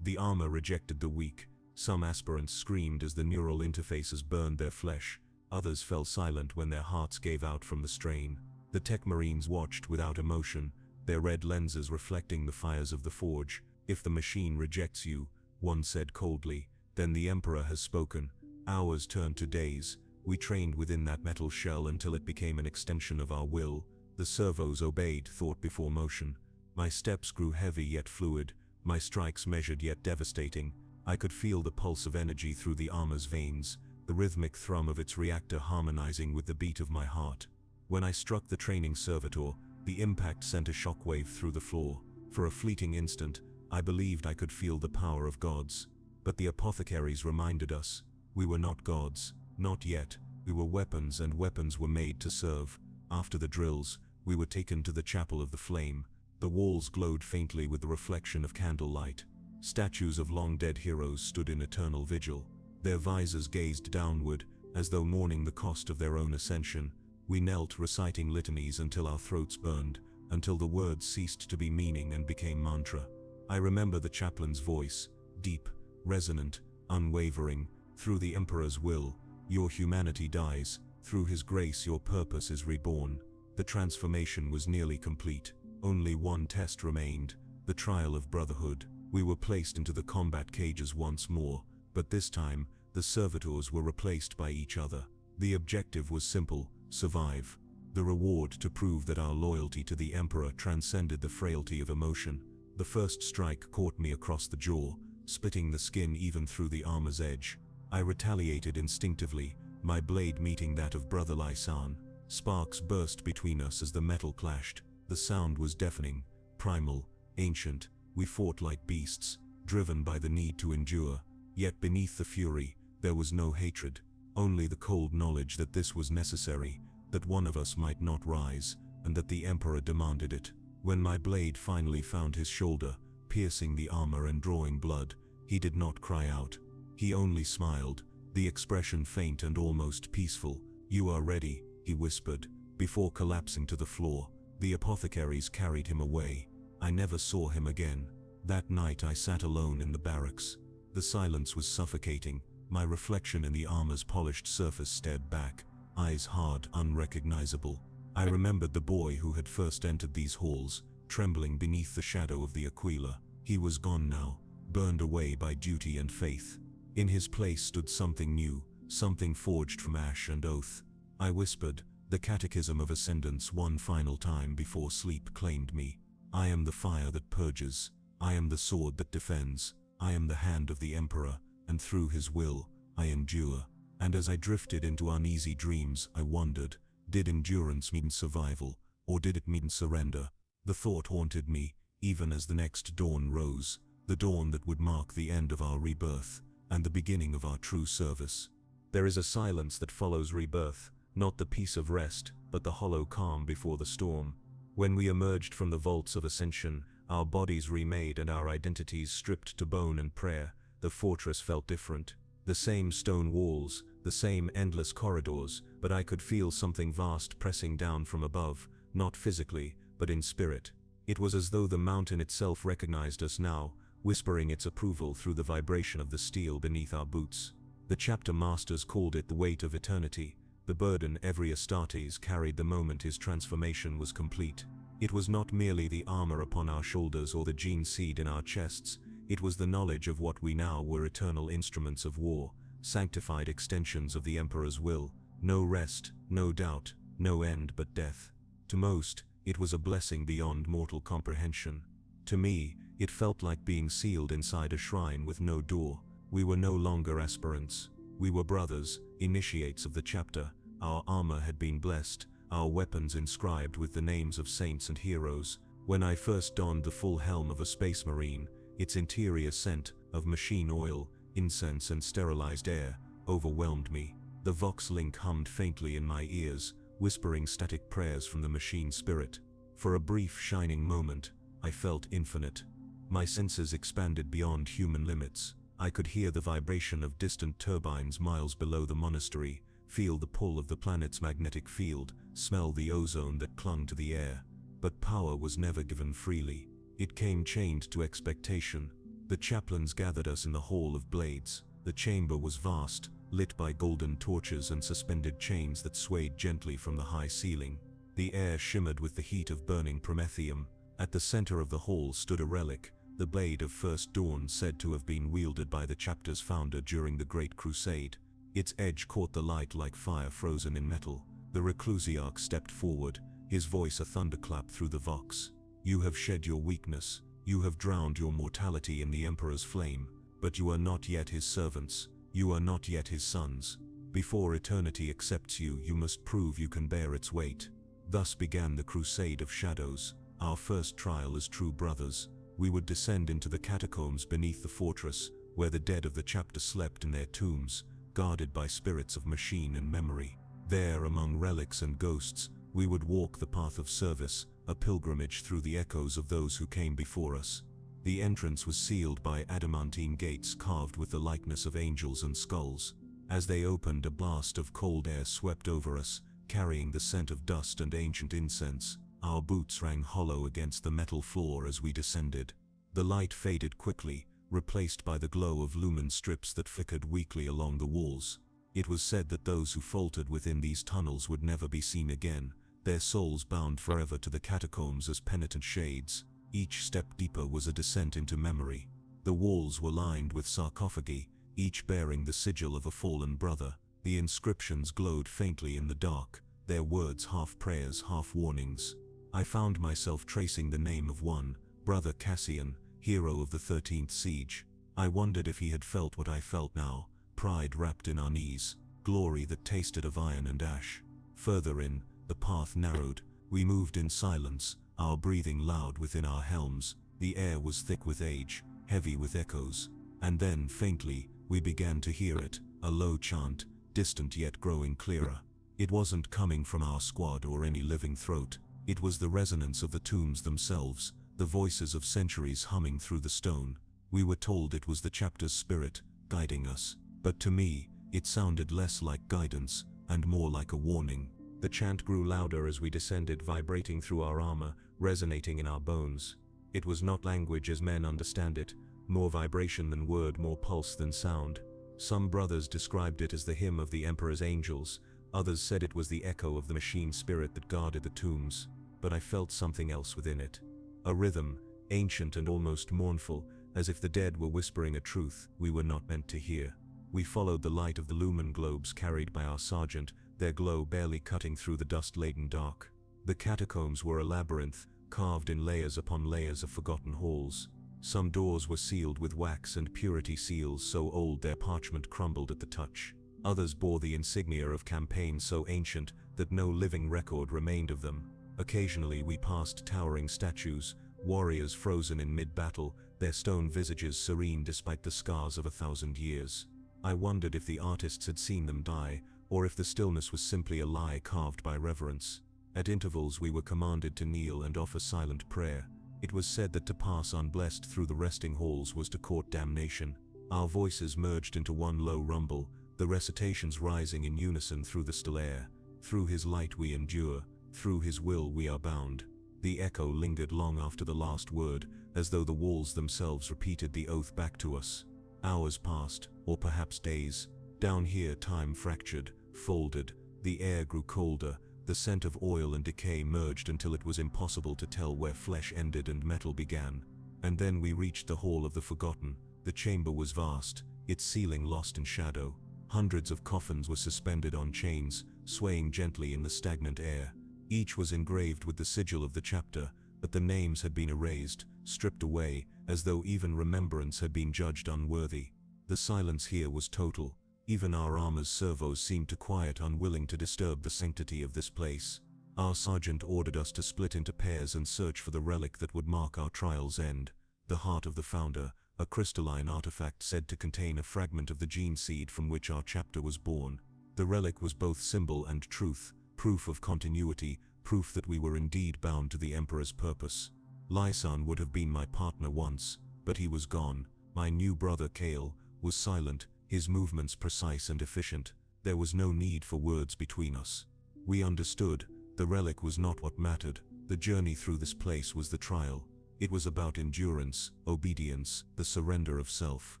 The armor rejected the weak. Some aspirants screamed as the neural interfaces burned their flesh. Others fell silent when their hearts gave out from the strain. The tech marines watched without emotion, their red lenses reflecting the fires of the forge. "If the machine rejects you," one said coldly, "then the Emperor has spoken." Hours turned to days. We trained within that metal shell until it became an extension of our will. The servos obeyed thought before motion. My steps grew heavy yet fluid, my strikes measured yet devastating. I could feel the pulse of energy through the armor's veins, the rhythmic thrum of its reactor harmonizing with the beat of my heart. When I struck the training servitor, the impact sent a shockwave through the floor. For a fleeting instant, I believed I could feel the power of gods. But the apothecaries reminded us, we were not gods, not yet. We were weapons, and weapons were made to serve. After the drills, we were taken to the Chapel of the Flame. The walls glowed faintly with the reflection of candlelight. Statues of long-dead heroes stood in eternal vigil. Their visors gazed downward, as though mourning the cost of their own ascension. We knelt, reciting litanies until our throats burned, until the words ceased to be meaning and became mantra. I remember the chaplain's voice, deep, resonant, unwavering. "Through the Emperor's will, your humanity dies. Through his grace, your purpose is reborn." The transformation was nearly complete. Only one test remained, the trial of brotherhood. We were placed into the combat cages once more, but this time, the servitors were replaced by each other. The objective was simple: survive. The reward to prove that our loyalty to the Emperor transcended the frailty of emotion. The first strike caught me across the jaw, splitting the skin even through the armor's edge. I retaliated instinctively, my blade meeting that of Brother Lysan. Sparks burst between us as the metal clashed. The sound was deafening, primal, ancient. We fought like beasts, driven by the need to endure. Yet beneath the fury, there was no hatred, only the cold knowledge that this was necessary, that one of us might not rise, and that the Emperor demanded it. When my blade finally found his shoulder, piercing the armor and drawing blood, he did not cry out. He only smiled, the expression faint and almost peaceful. "You are ready," he whispered, before collapsing to the floor. The apothecaries carried him away. I never saw him again. That night I sat alone in the barracks. The silence was suffocating. My reflection in the armor's polished surface stared back, eyes hard, unrecognizable. I remembered the boy who had first entered these halls, trembling beneath the shadow of the Aquila. He was gone now, burned away by duty and faith. In his place stood something new, something forged from ash and oath. I whispered, the catechism of ascendance one final time before sleep claimed me. "I am the fire that purges. I am the sword that defends. I am the hand of the Emperor, and through his will, I endure." And as I drifted into uneasy dreams, I wondered, did endurance mean survival, or did it mean surrender? The thought haunted me, even as the next dawn rose, the dawn that would mark the end of our rebirth, and the beginning of our true service. There is a silence that follows rebirth, not the peace of rest, but the hollow calm before the storm. When we emerged from the vaults of ascension, our bodies remade and our identities stripped to bone and prayer, the fortress felt different. The same stone walls, the same endless corridors, but I could feel something vast pressing down from above, not physically, but in spirit. It was as though the mountain itself recognized us now, whispering its approval through the vibration of the steel beneath our boots. The chapter masters called it the weight of eternity, the burden every astartes carried the moment his transformation was complete. It was not merely the armor upon our shoulders or the gene seed in our chests, it was the knowledge of what we now were: eternal instruments of war, sanctified extensions of the Emperor's will. No rest, no doubt, no end but death. To most, it was a blessing beyond mortal comprehension. To me, it felt like being sealed inside a shrine with no door. We were no longer aspirants. We were brothers, initiates of the chapter. Our armor had been blessed, our weapons inscribed with the names of saints and heroes. When I first donned the full helm of a space marine, its interior scent of machine oil, incense and sterilized air overwhelmed me. The Vox Link hummed faintly in my ears, whispering static prayers from the machine spirit. For a brief shining moment, I felt infinite. My senses expanded beyond human limits. I could hear the vibration of distant turbines miles below the monastery, feel the pull of the planet's magnetic field, smell the ozone that clung to the air. But power was never given freely. It came chained to expectation. The chaplains gathered us in the Hall of Blades. The chamber was vast, lit by golden torches and suspended chains that swayed gently from the high ceiling. The air shimmered with the heat of burning promethium. At the center of the hall stood a relic, the blade of First Dawn, said to have been wielded by the chapter's founder during the Great Crusade. Its edge caught the light like fire frozen in metal. The reclusiarch stepped forward, his voice a thunderclap through the vox. "You have shed your weakness, you have drowned your mortality in the Emperor's flame, but you are not yet his servants, you are not yet his sons. Before eternity accepts you, you must prove you can bear its weight." Thus began the Crusade of Shadows, our first trial as true brothers. We would descend into the catacombs beneath the fortress, where the dead of the chapter slept in their tombs, guarded by spirits of machine and memory. There, among relics and ghosts, we would walk the path of service, a pilgrimage through the echoes of those who came before us. The entrance was sealed by adamantine gates carved with the likeness of angels and skulls. As they opened, a blast of cold air swept over us, carrying the scent of dust and ancient incense. Our boots rang hollow against the metal floor as we descended. The light faded quickly, replaced by the glow of lumen strips that flickered weakly along the walls. It was said that those who faltered within these tunnels would never be seen again, their souls bound forever to the catacombs as penitent shades. Each step deeper was a descent into memory. The walls were lined with sarcophagi, each bearing the sigil of a fallen brother. The inscriptions glowed faintly in the dark, their words half prayers, half warnings. I found myself tracing the name of one, Brother Cassian, hero of the 13th siege. I wondered if he had felt what I felt now, pride wrapped in our knees, glory that tasted of iron and ash. Further in, the path narrowed. We moved in silence, our breathing loud within our helms. The air was thick with age, heavy with echoes. And then, faintly, we began to hear it, a low chant, distant yet growing clearer. It wasn't coming from our squad or any living throat. It was the resonance of the tombs themselves, the voices of centuries humming through the stone. We were told it was the chapter's spirit, guiding us. But to me, it sounded less like guidance, and more like a warning. The chant grew louder as we descended, vibrating through our armor, resonating in our bones. It was not language as men understand it, more vibration than word, more pulse than sound. Some brothers described it as the hymn of the Emperor's angels, others said it was the echo of the machine spirit that guarded the tombs. But I felt something else within it. A rhythm, ancient and almost mournful, as if the dead were whispering a truth we were not meant to hear. We followed the light of the lumen globes carried by our sergeant, their glow barely cutting through the dust-laden dark. The catacombs were a labyrinth, carved in layers upon layers of forgotten halls. Some doors were sealed with wax and purity seals so old their parchment crumbled at the touch. Others bore the insignia of campaigns so ancient that no living record remained of them. Occasionally we passed towering statues, warriors frozen in mid-battle, their stone visages serene despite the scars of 1,000 years. I wondered if the artists had seen them die, or if the stillness was simply a lie carved by reverence. At intervals we were commanded to kneel and offer silent prayer. It was said that to pass unblessed through the resting halls was to court damnation. Our voices merged into one low rumble, the recitations rising in unison through the still air. Through his light we endure, through his will we are bound. The echo lingered long after the last word, as though the walls themselves repeated the oath back to us. Hours passed, or perhaps days. Down here time fractured, folded, the air grew colder, the scent of oil and decay merged until it was impossible to tell where flesh ended and metal began. And then we reached the Hall of the Forgotten. The chamber was vast, its ceiling lost in shadow. Hundreds of coffins were suspended on chains, swaying gently in the stagnant air. Each was engraved with the sigil of the chapter, but the names had been erased, stripped away, as though even remembrance had been judged unworthy. The silence here was total. Even our armor's servos seemed to quiet, unwilling to disturb the sanctity of this place. Our sergeant ordered us to split into pairs and search for the relic that would mark our trial's end. The heart of the founder, a crystalline artifact said to contain a fragment of the gene seed from which our chapter was born. The relic was both symbol and truth, proof of continuity, proof that we were indeed bound to the Emperor's purpose. Lysan would have been my partner once, but he was gone. My new brother Kale was silent, his movements precise and efficient. There was no need for words between us. We understood, the relic was not what mattered. The journey through this place was the trial. It was about endurance, obedience, the surrender of self.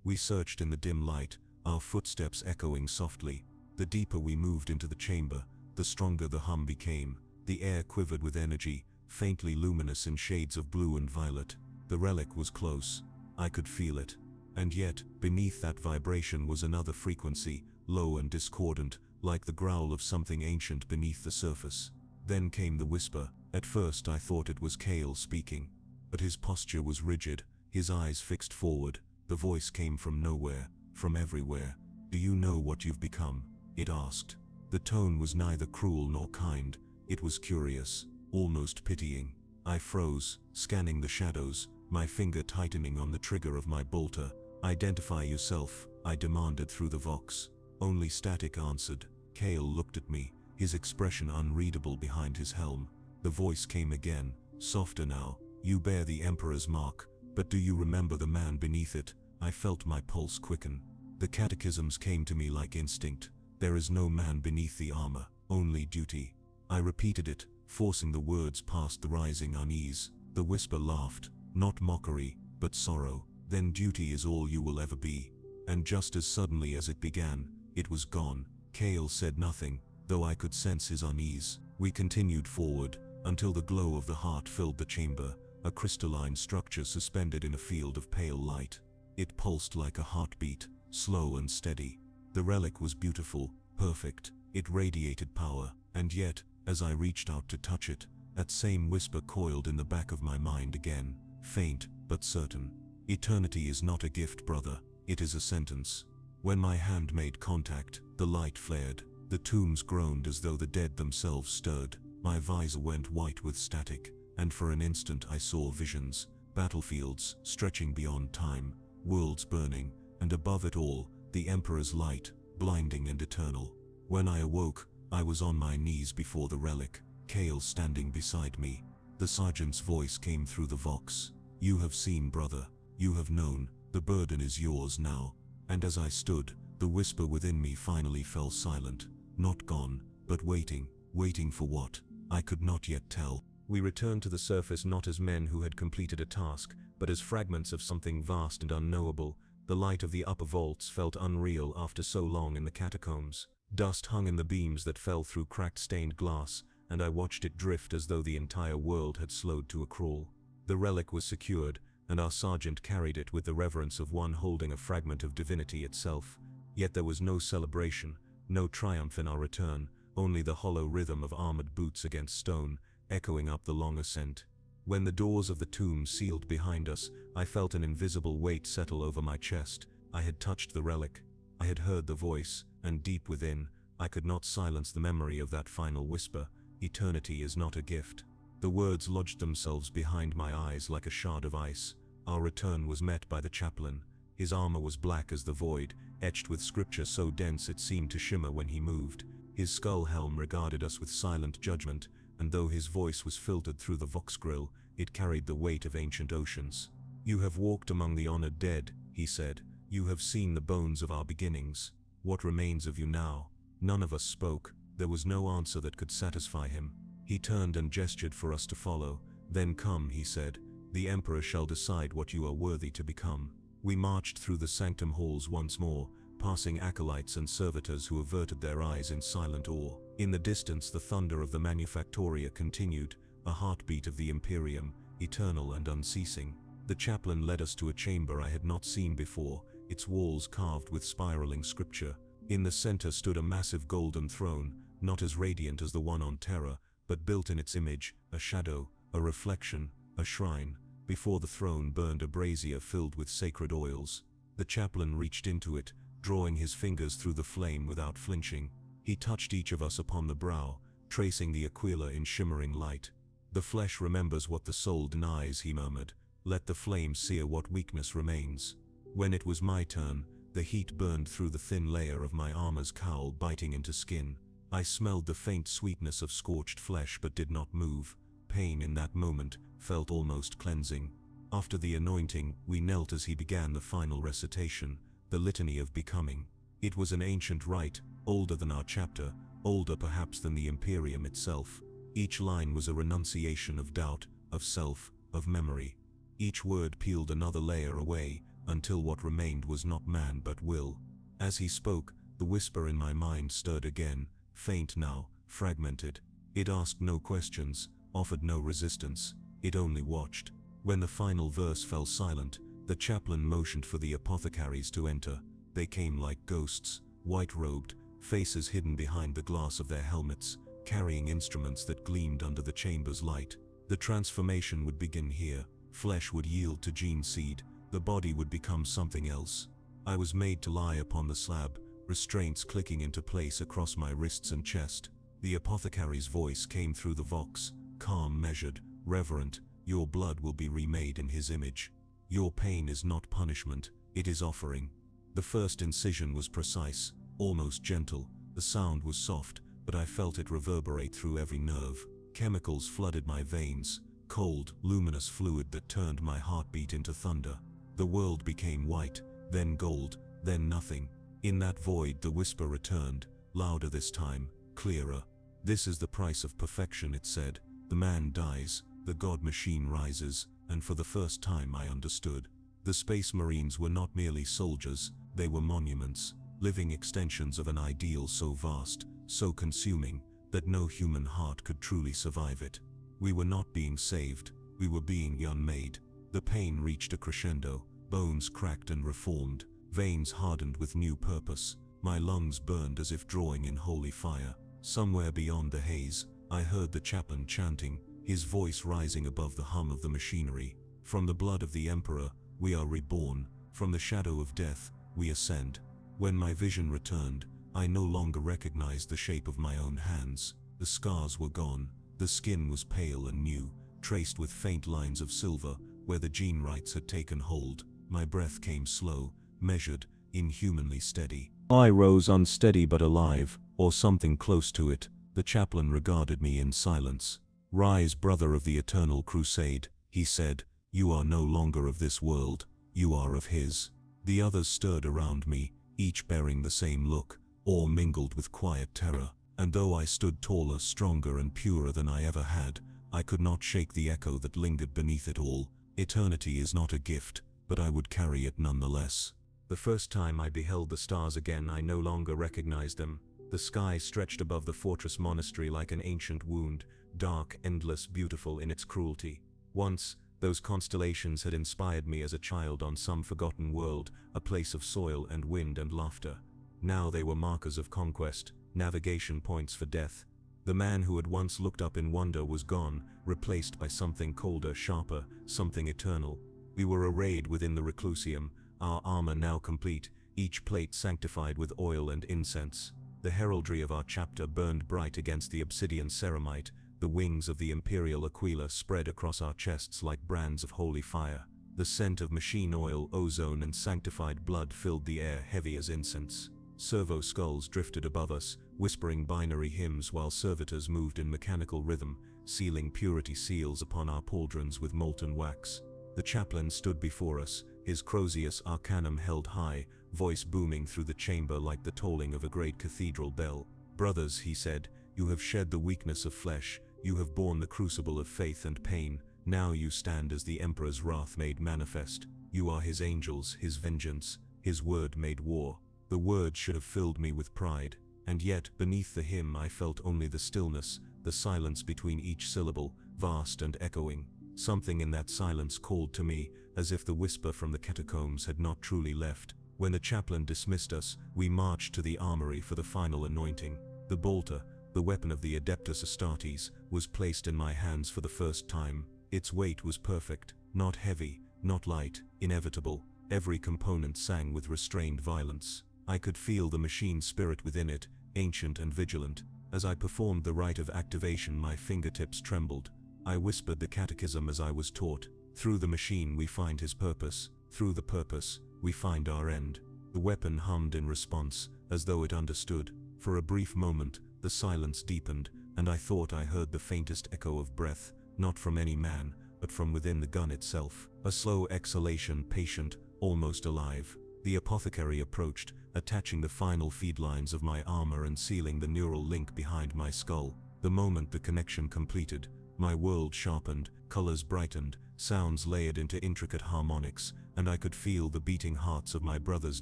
We searched in the dim light, our footsteps echoing softly. The deeper we moved into the chamber, the stronger the hum became. The air quivered with energy, faintly luminous in shades of blue and violet. The relic was close. I could feel it. And yet, beneath that vibration was another frequency, low and discordant, like the growl of something ancient beneath the surface. Then came the whisper. At first I thought it was Kale speaking. But his posture was rigid, his eyes fixed forward. The voice came from nowhere, from everywhere. "Do you know what you've become?" it asked. The tone was neither cruel nor kind. It was curious, almost pitying. I froze, scanning the shadows, my finger tightening on the trigger of my bolter. "Identify yourself," I demanded through the vox. Only static answered. Kale looked at me, his expression unreadable behind his helm. The voice came again, softer now. "You bear the Emperor's mark, but do you remember the man beneath it?" I felt my pulse quicken. The catechisms came to me like instinct. "There is no man beneath the armor, only duty." I repeated it, forcing the words past the rising unease. The whisper laughed, not mockery, but sorrow. "Then duty is all you will ever be." And just as suddenly as it began, it was gone. Kale said nothing, though I could sense his unease. We continued forward, until the glow of the heart filled the chamber, a crystalline structure suspended in a field of pale light. It pulsed like a heartbeat, slow and steady. The relic was beautiful, perfect. It radiated power, and yet, as I reached out to touch it, that same whisper coiled in the back of my mind again, faint but certain. "Eternity is not a gift, brother, it is a sentence." When my hand made contact, the light flared. The tombs groaned as though the dead themselves stirred. My visor went white with static, and for an instant I saw visions, battlefields stretching beyond time, worlds burning, and above it all, the Emperor's light, blinding and eternal. When I awoke, I was on my knees before the relic, Kale standing beside me. The sergeant's voice came through the vox. "You have seen, brother. You have known. The burden is yours now." And as I stood, the whisper within me finally fell silent. Not gone, but waiting. Waiting for what? I could not yet tell. We returned to the surface not as men who had completed a task, but as fragments of something vast and unknowable. The light of the upper vaults felt unreal after so long in the catacombs. Dust hung in the beams that fell through cracked stained glass, and I watched it drift as though the entire world had slowed to a crawl. The relic was secured, and our sergeant carried it with the reverence of one holding a fragment of divinity itself. Yet there was no celebration, no triumph in our return, only the hollow rhythm of armored boots against stone, echoing up the long ascent. When the doors of the tomb sealed behind us, I felt an invisible weight settle over my chest. I had touched the relic. I had heard the voice, and deep within, I could not silence the memory of that final whisper. "Eternity is not a gift." The words lodged themselves behind my eyes like a shard of ice. Our return was met by the chaplain. His armor was black as the void, etched with scripture so dense it seemed to shimmer when he moved. His skull helm regarded us with silent judgment, and though his voice was filtered through the vox grill, it carried the weight of ancient oceans. "You have walked among the honored dead," he said. "You have seen the bones of our beginnings. What remains of you now?" None of us spoke. There was no answer that could satisfy him. He turned and gestured for us to follow. "Then come," he said. "The Emperor shall decide what you are worthy to become." We marched through the sanctum halls once more, passing acolytes and servitors who averted their eyes in silent awe. In the distance the thunder of the manufactoria continued, a heartbeat of the Imperium, eternal and unceasing. The chaplain led us to a chamber I had not seen before, its walls carved with spiraling scripture. In the center stood a massive golden throne, not as radiant as the one on Terra, but built in its image, a shadow, a reflection, a shrine. Before the throne burned a brazier filled with sacred oils. The chaplain reached into it, drawing his fingers through the flame without flinching. He touched each of us upon the brow, tracing the aquila in shimmering light. "The flesh remembers what the soul denies," he murmured. "Let the flame sear what weakness remains." When it was my turn, the heat burned through the thin layer of my armor's cowl, biting into skin. I smelled the faint sweetness of scorched flesh but did not move. Pain in that moment felt almost cleansing. After the anointing, we knelt as he began the final recitation, the litany of becoming. It was an ancient rite, older than our chapter, older perhaps than the Imperium itself. Each line was a renunciation of doubt, of self, of memory. Each word peeled another layer away, until what remained was not man but will. As he spoke, the whisper in my mind stirred again, faint now, fragmented. It asked no questions, offered no resistance, it only watched. When the final verse fell silent, the chaplain motioned for the apothecaries to enter. They came like ghosts, white-robed, faces hidden behind the glass of their helmets, carrying instruments that gleamed under the chamber's light. The transformation would begin here. Flesh would yield to gene seed, the body would become something else. I was made to lie upon the slab, restraints clicking into place across my wrists and chest. The apothecary's voice came through the vox, calm, measured, reverent. Your blood will be remade in his image. Your pain is not punishment, it is offering. The first incision was precise, almost gentle. The sound was soft, but I felt it reverberate through every nerve. Chemicals flooded my veins, cold, luminous fluid that turned my heartbeat into thunder. The world became white, then gold, then nothing. In that void the whisper returned, louder this time, clearer. This is the price of perfection, it said. The man dies, the god machine rises, and for the first time I understood. The Space Marines were not merely soldiers, they were monuments, living extensions of an ideal so vast, so consuming, that no human heart could truly survive it. We were not being saved, we were being unmade. The pain reached a crescendo, bones cracked and reformed, veins hardened with new purpose. My lungs burned as if drawing in holy fire. Somewhere beyond the haze, I heard the chaplain chanting, his voice rising above the hum of the machinery. From the blood of the Emperor, we are reborn. From the shadow of death, we ascend. When my vision returned, I no longer recognized the shape of my own hands. The scars were gone. The skin was pale and new, traced with faint lines of silver, where the gene rites had taken hold. My breath came slow, measured, inhumanly steady. I rose unsteady but alive, or something close to it. The chaplain regarded me in silence. "Rise, brother of the eternal crusade," he said. "You are no longer of this world, you are of his." The others stirred around me, each bearing the same look, awe mingled with quiet terror. And though I stood taller, stronger and purer than I ever had, I could not shake the echo that lingered beneath it all. Eternity is not a gift, but I would carry it nonetheless. The first time I beheld the stars again, I no longer recognized them. The sky stretched above the fortress monastery like an ancient wound, dark, endless, beautiful in its cruelty. Once, those constellations had inspired me as a child on some forgotten world, a place of soil and wind and laughter. Now they were markers of conquest, navigation points for death. The man who had once looked up in wonder was gone, replaced by something colder, sharper, something eternal. We were arrayed within the reclusium, our armor now complete, each plate sanctified with oil and incense. The heraldry of our chapter burned bright against the obsidian ceramite. The wings of the imperial aquila spread across our chests like brands of holy fire. The scent of machine oil, ozone and sanctified blood filled the air heavy as incense. Servo skulls drifted above us, whispering binary hymns while servitors moved in mechanical rhythm, sealing purity seals upon our pauldrons with molten wax. The chaplain stood before us, his Crozius Arcanum held high, voice booming through the chamber like the tolling of a great cathedral bell. "Brothers," he said, "you have shed the weakness of flesh, you have borne the crucible of faith and pain. Now you stand as the Emperor's wrath made manifest. You are his angels, his vengeance, his word made war." The word should have filled me with pride, and yet, beneath the hymn I felt only the stillness, the silence between each syllable, vast and echoing. Something in that silence called to me, as if the whisper from the catacombs had not truly left. When the chaplain dismissed us, we marched to the armory for the final anointing. The bolter, the weapon of the adeptus astartes, was placed in my hands for the first time. Its weight was perfect, not heavy, not light, inevitable. Every component sang with restrained violence. I could feel the machine spirit within it, ancient and vigilant. As I performed the rite of activation, my fingertips trembled. I whispered the catechism as I was taught. Through the machine we find his purpose. Through the purpose, we find our end. The weapon hummed in response, as though it understood. For a brief moment, the silence deepened, and I thought I heard the faintest echo of breath, not from any man, but from within the gun itself. A slow exhalation, patient, almost alive. The apothecary approached, attaching the final feed lines of my armor and sealing the neural link behind my skull. The moment the connection completed, my world sharpened, colors brightened, sounds layered into intricate harmonics, and I could feel the beating hearts of my brothers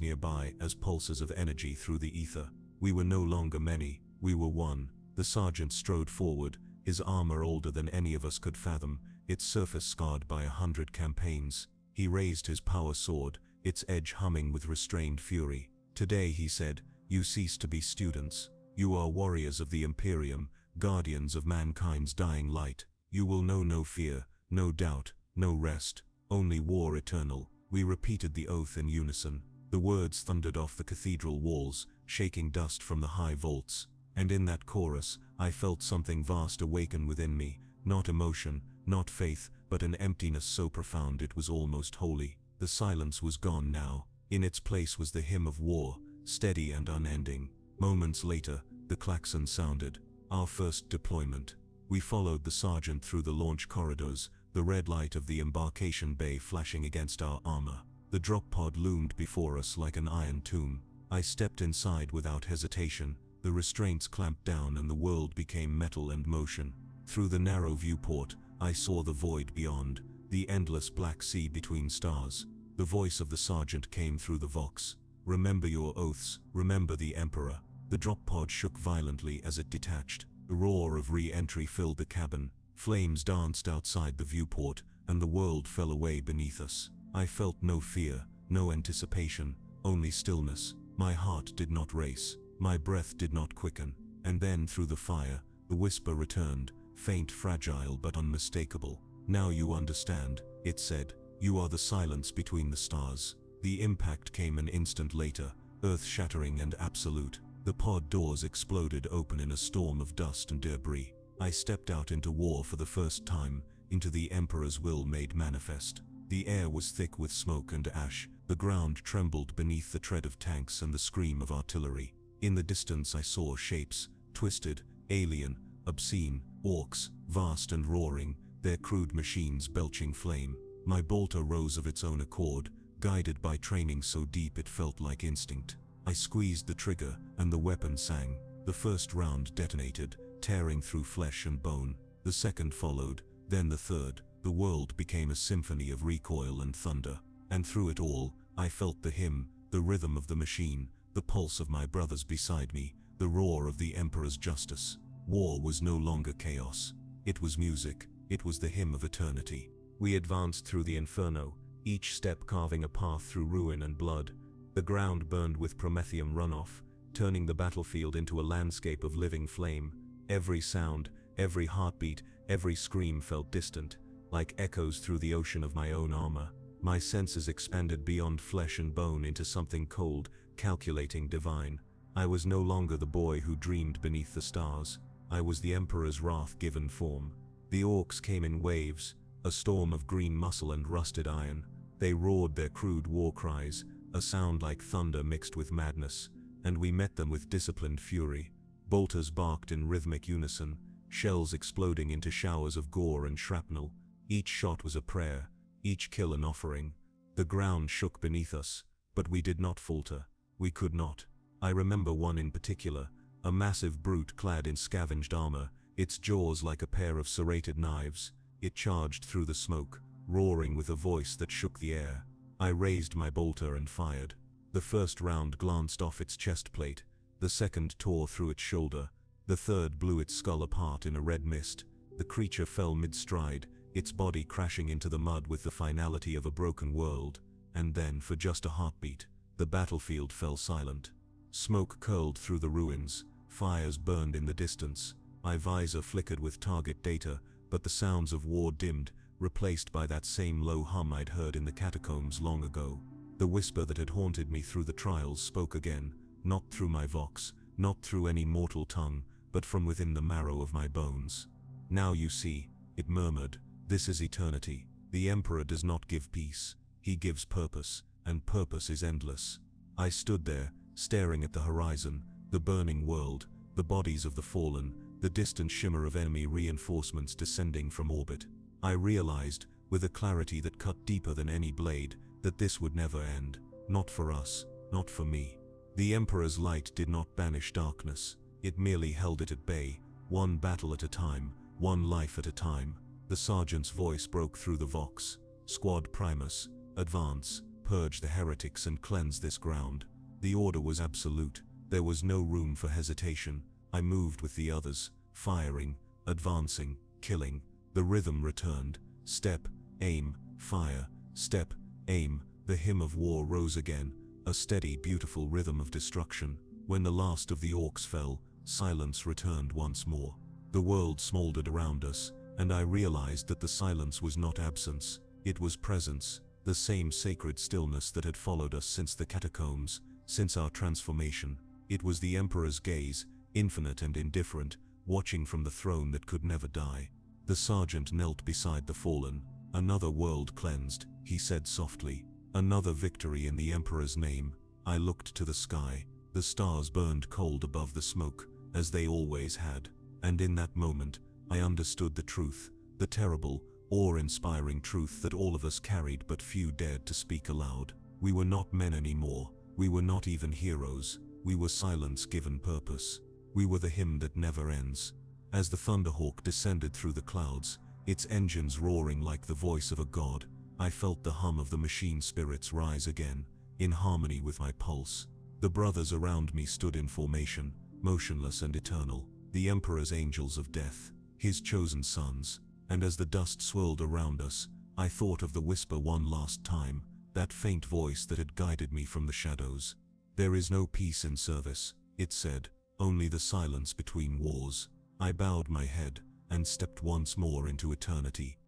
nearby as pulses of energy through the ether. We were no longer many, we were one. The sergeant strode forward, his armor older than any of us could fathom, its surface scarred by 100 campaigns. He raised his power sword, its edge humming with restrained fury. "Today," he said, "you cease to be students. You are warriors of the Imperium, guardians of mankind's dying light. You will know no fear, no doubt, no rest, only war eternal." We repeated the oath in unison. The words thundered off the cathedral walls, shaking dust from the high vaults. And in that chorus, I felt something vast awaken within me, not emotion, not faith, but an emptiness so profound it was almost holy. The silence was gone now. In its place was the hymn of war, steady and unending. Moments later, the klaxon sounded. Our first deployment. We followed the sergeant through the launch corridors, the red light of the embarkation bay flashing against our armor. The drop pod loomed before us like an iron tomb. I stepped inside without hesitation. The restraints clamped down and the world became metal and motion. Through the narrow viewport, I saw the void beyond, the endless black sea between stars. The voice of the sergeant came through the vox. "Remember your oaths, remember the Emperor." The drop pod shook violently as it detached. The roar of re-entry filled the cabin. Flames danced outside the viewport, and the world fell away beneath us. I felt no fear, no anticipation, only stillness. My heart did not race. My breath did not quicken. And then through the fire, the whisper returned, faint, fragile but unmistakable. "Now you understand," it said. "You are the silence between the stars." The impact came an instant later, earth-shattering and absolute. The pod doors exploded open in a storm of dust and debris. I stepped out into war for the first time, into the Emperor's will made manifest. The air was thick with smoke and ash. The ground trembled beneath the tread of tanks and the scream of artillery. In the distance I saw shapes, twisted, alien, obscene, orcs, vast and roaring, their crude machines belching flame. My bolter rose of its own accord, guided by training so deep it felt like instinct. I squeezed the trigger, and the weapon sang. The first round detonated, tearing through flesh and bone. The second followed, then the third. The world became a symphony of recoil and thunder. And through it all, I felt the hymn, the rhythm of the machine, the pulse of my brothers beside me, the roar of the Emperor's justice. War was no longer chaos. It was music. It was the hymn of eternity. We advanced through the inferno, each step carving a path through ruin and blood. The ground burned with promethium runoff, turning the battlefield into a landscape of living flame. Every sound, every heartbeat, every scream felt distant, like echoes through the ocean of my own armor. My senses expanded beyond flesh and bone into something cold, calculating, divine. I was no longer the boy who dreamed beneath the stars. I was the Emperor's wrath-given form. The orcs came in waves, a storm of green muscle and rusted iron. They roared their crude war cries, a sound like thunder mixed with madness, and we met them with disciplined fury. Bolters barked in rhythmic unison, shells exploding into showers of gore and shrapnel. Each shot was a prayer, each kill an offering. The ground shook beneath us, but we did not falter. We could not. I remember one in particular, a massive brute clad in scavenged armor, its jaws like a pair of serrated knives. It charged through the smoke, roaring with a voice that shook the air. I raised my bolter and fired. The first round glanced off its chest plate, the second tore through its shoulder, the third blew its skull apart in a red mist. The creature fell mid-stride, its body crashing into the mud with the finality of a broken world. And then, for just a heartbeat, the battlefield fell silent. Smoke curled through the ruins, fires burned in the distance. My visor flickered with target data, but the sounds of war dimmed, replaced by that same low hum I'd heard in the catacombs long ago. The whisper that had haunted me through the trials spoke again, not through my vox, not through any mortal tongue, but from within the marrow of my bones. "Now you see," it murmured, "this is eternity. The Emperor does not give peace. He gives purpose, and purpose is endless." I stood there, staring at the horizon, the burning world, the bodies of the fallen, the distant shimmer of enemy reinforcements descending from orbit. I realized, with a clarity that cut deeper than any blade, that this would never end. Not for us, not for me. The Emperor's light did not banish darkness. It merely held it at bay, one battle at a time, one life at a time. The sergeant's voice broke through the vox. "Squad Primus, advance, purge the heretics and cleanse this ground." The order was absolute. There was no room for hesitation. I moved with the others, firing, advancing, killing. The rhythm returned. Step, aim, fire, step, aim. The hymn of war rose again, a steady, beautiful rhythm of destruction. When the last of the orcs fell, silence returned once more. The world smoldered around us, and I realized that the silence was not absence, it was presence, the same sacred stillness that had followed us since the catacombs, since our transformation. It was the Emperor's gaze, infinite and indifferent, watching from the throne that could never die. The sergeant knelt beside the fallen. "Another world cleansed," he said softly. "Another victory in the Emperor's name." I looked to the sky. The stars burned cold above the smoke, as they always had. And in that moment, I understood the truth, the terrible, awe-inspiring truth that all of us carried but few dared to speak aloud. We were not men anymore. We were not even heroes. We were silence given purpose. We were the hymn that never ends. As the Thunderhawk descended through the clouds, its engines roaring like the voice of a god, I felt the hum of the machine spirits rise again, in harmony with my pulse. The brothers around me stood in formation, motionless and eternal, the Emperor's angels of death, his chosen sons. And as the dust swirled around us, I thought of the whisper one last time, that faint voice that had guided me from the shadows. "There is no peace in service," it said, "only the silence between wars." I bowed my head, and stepped once more into eternity.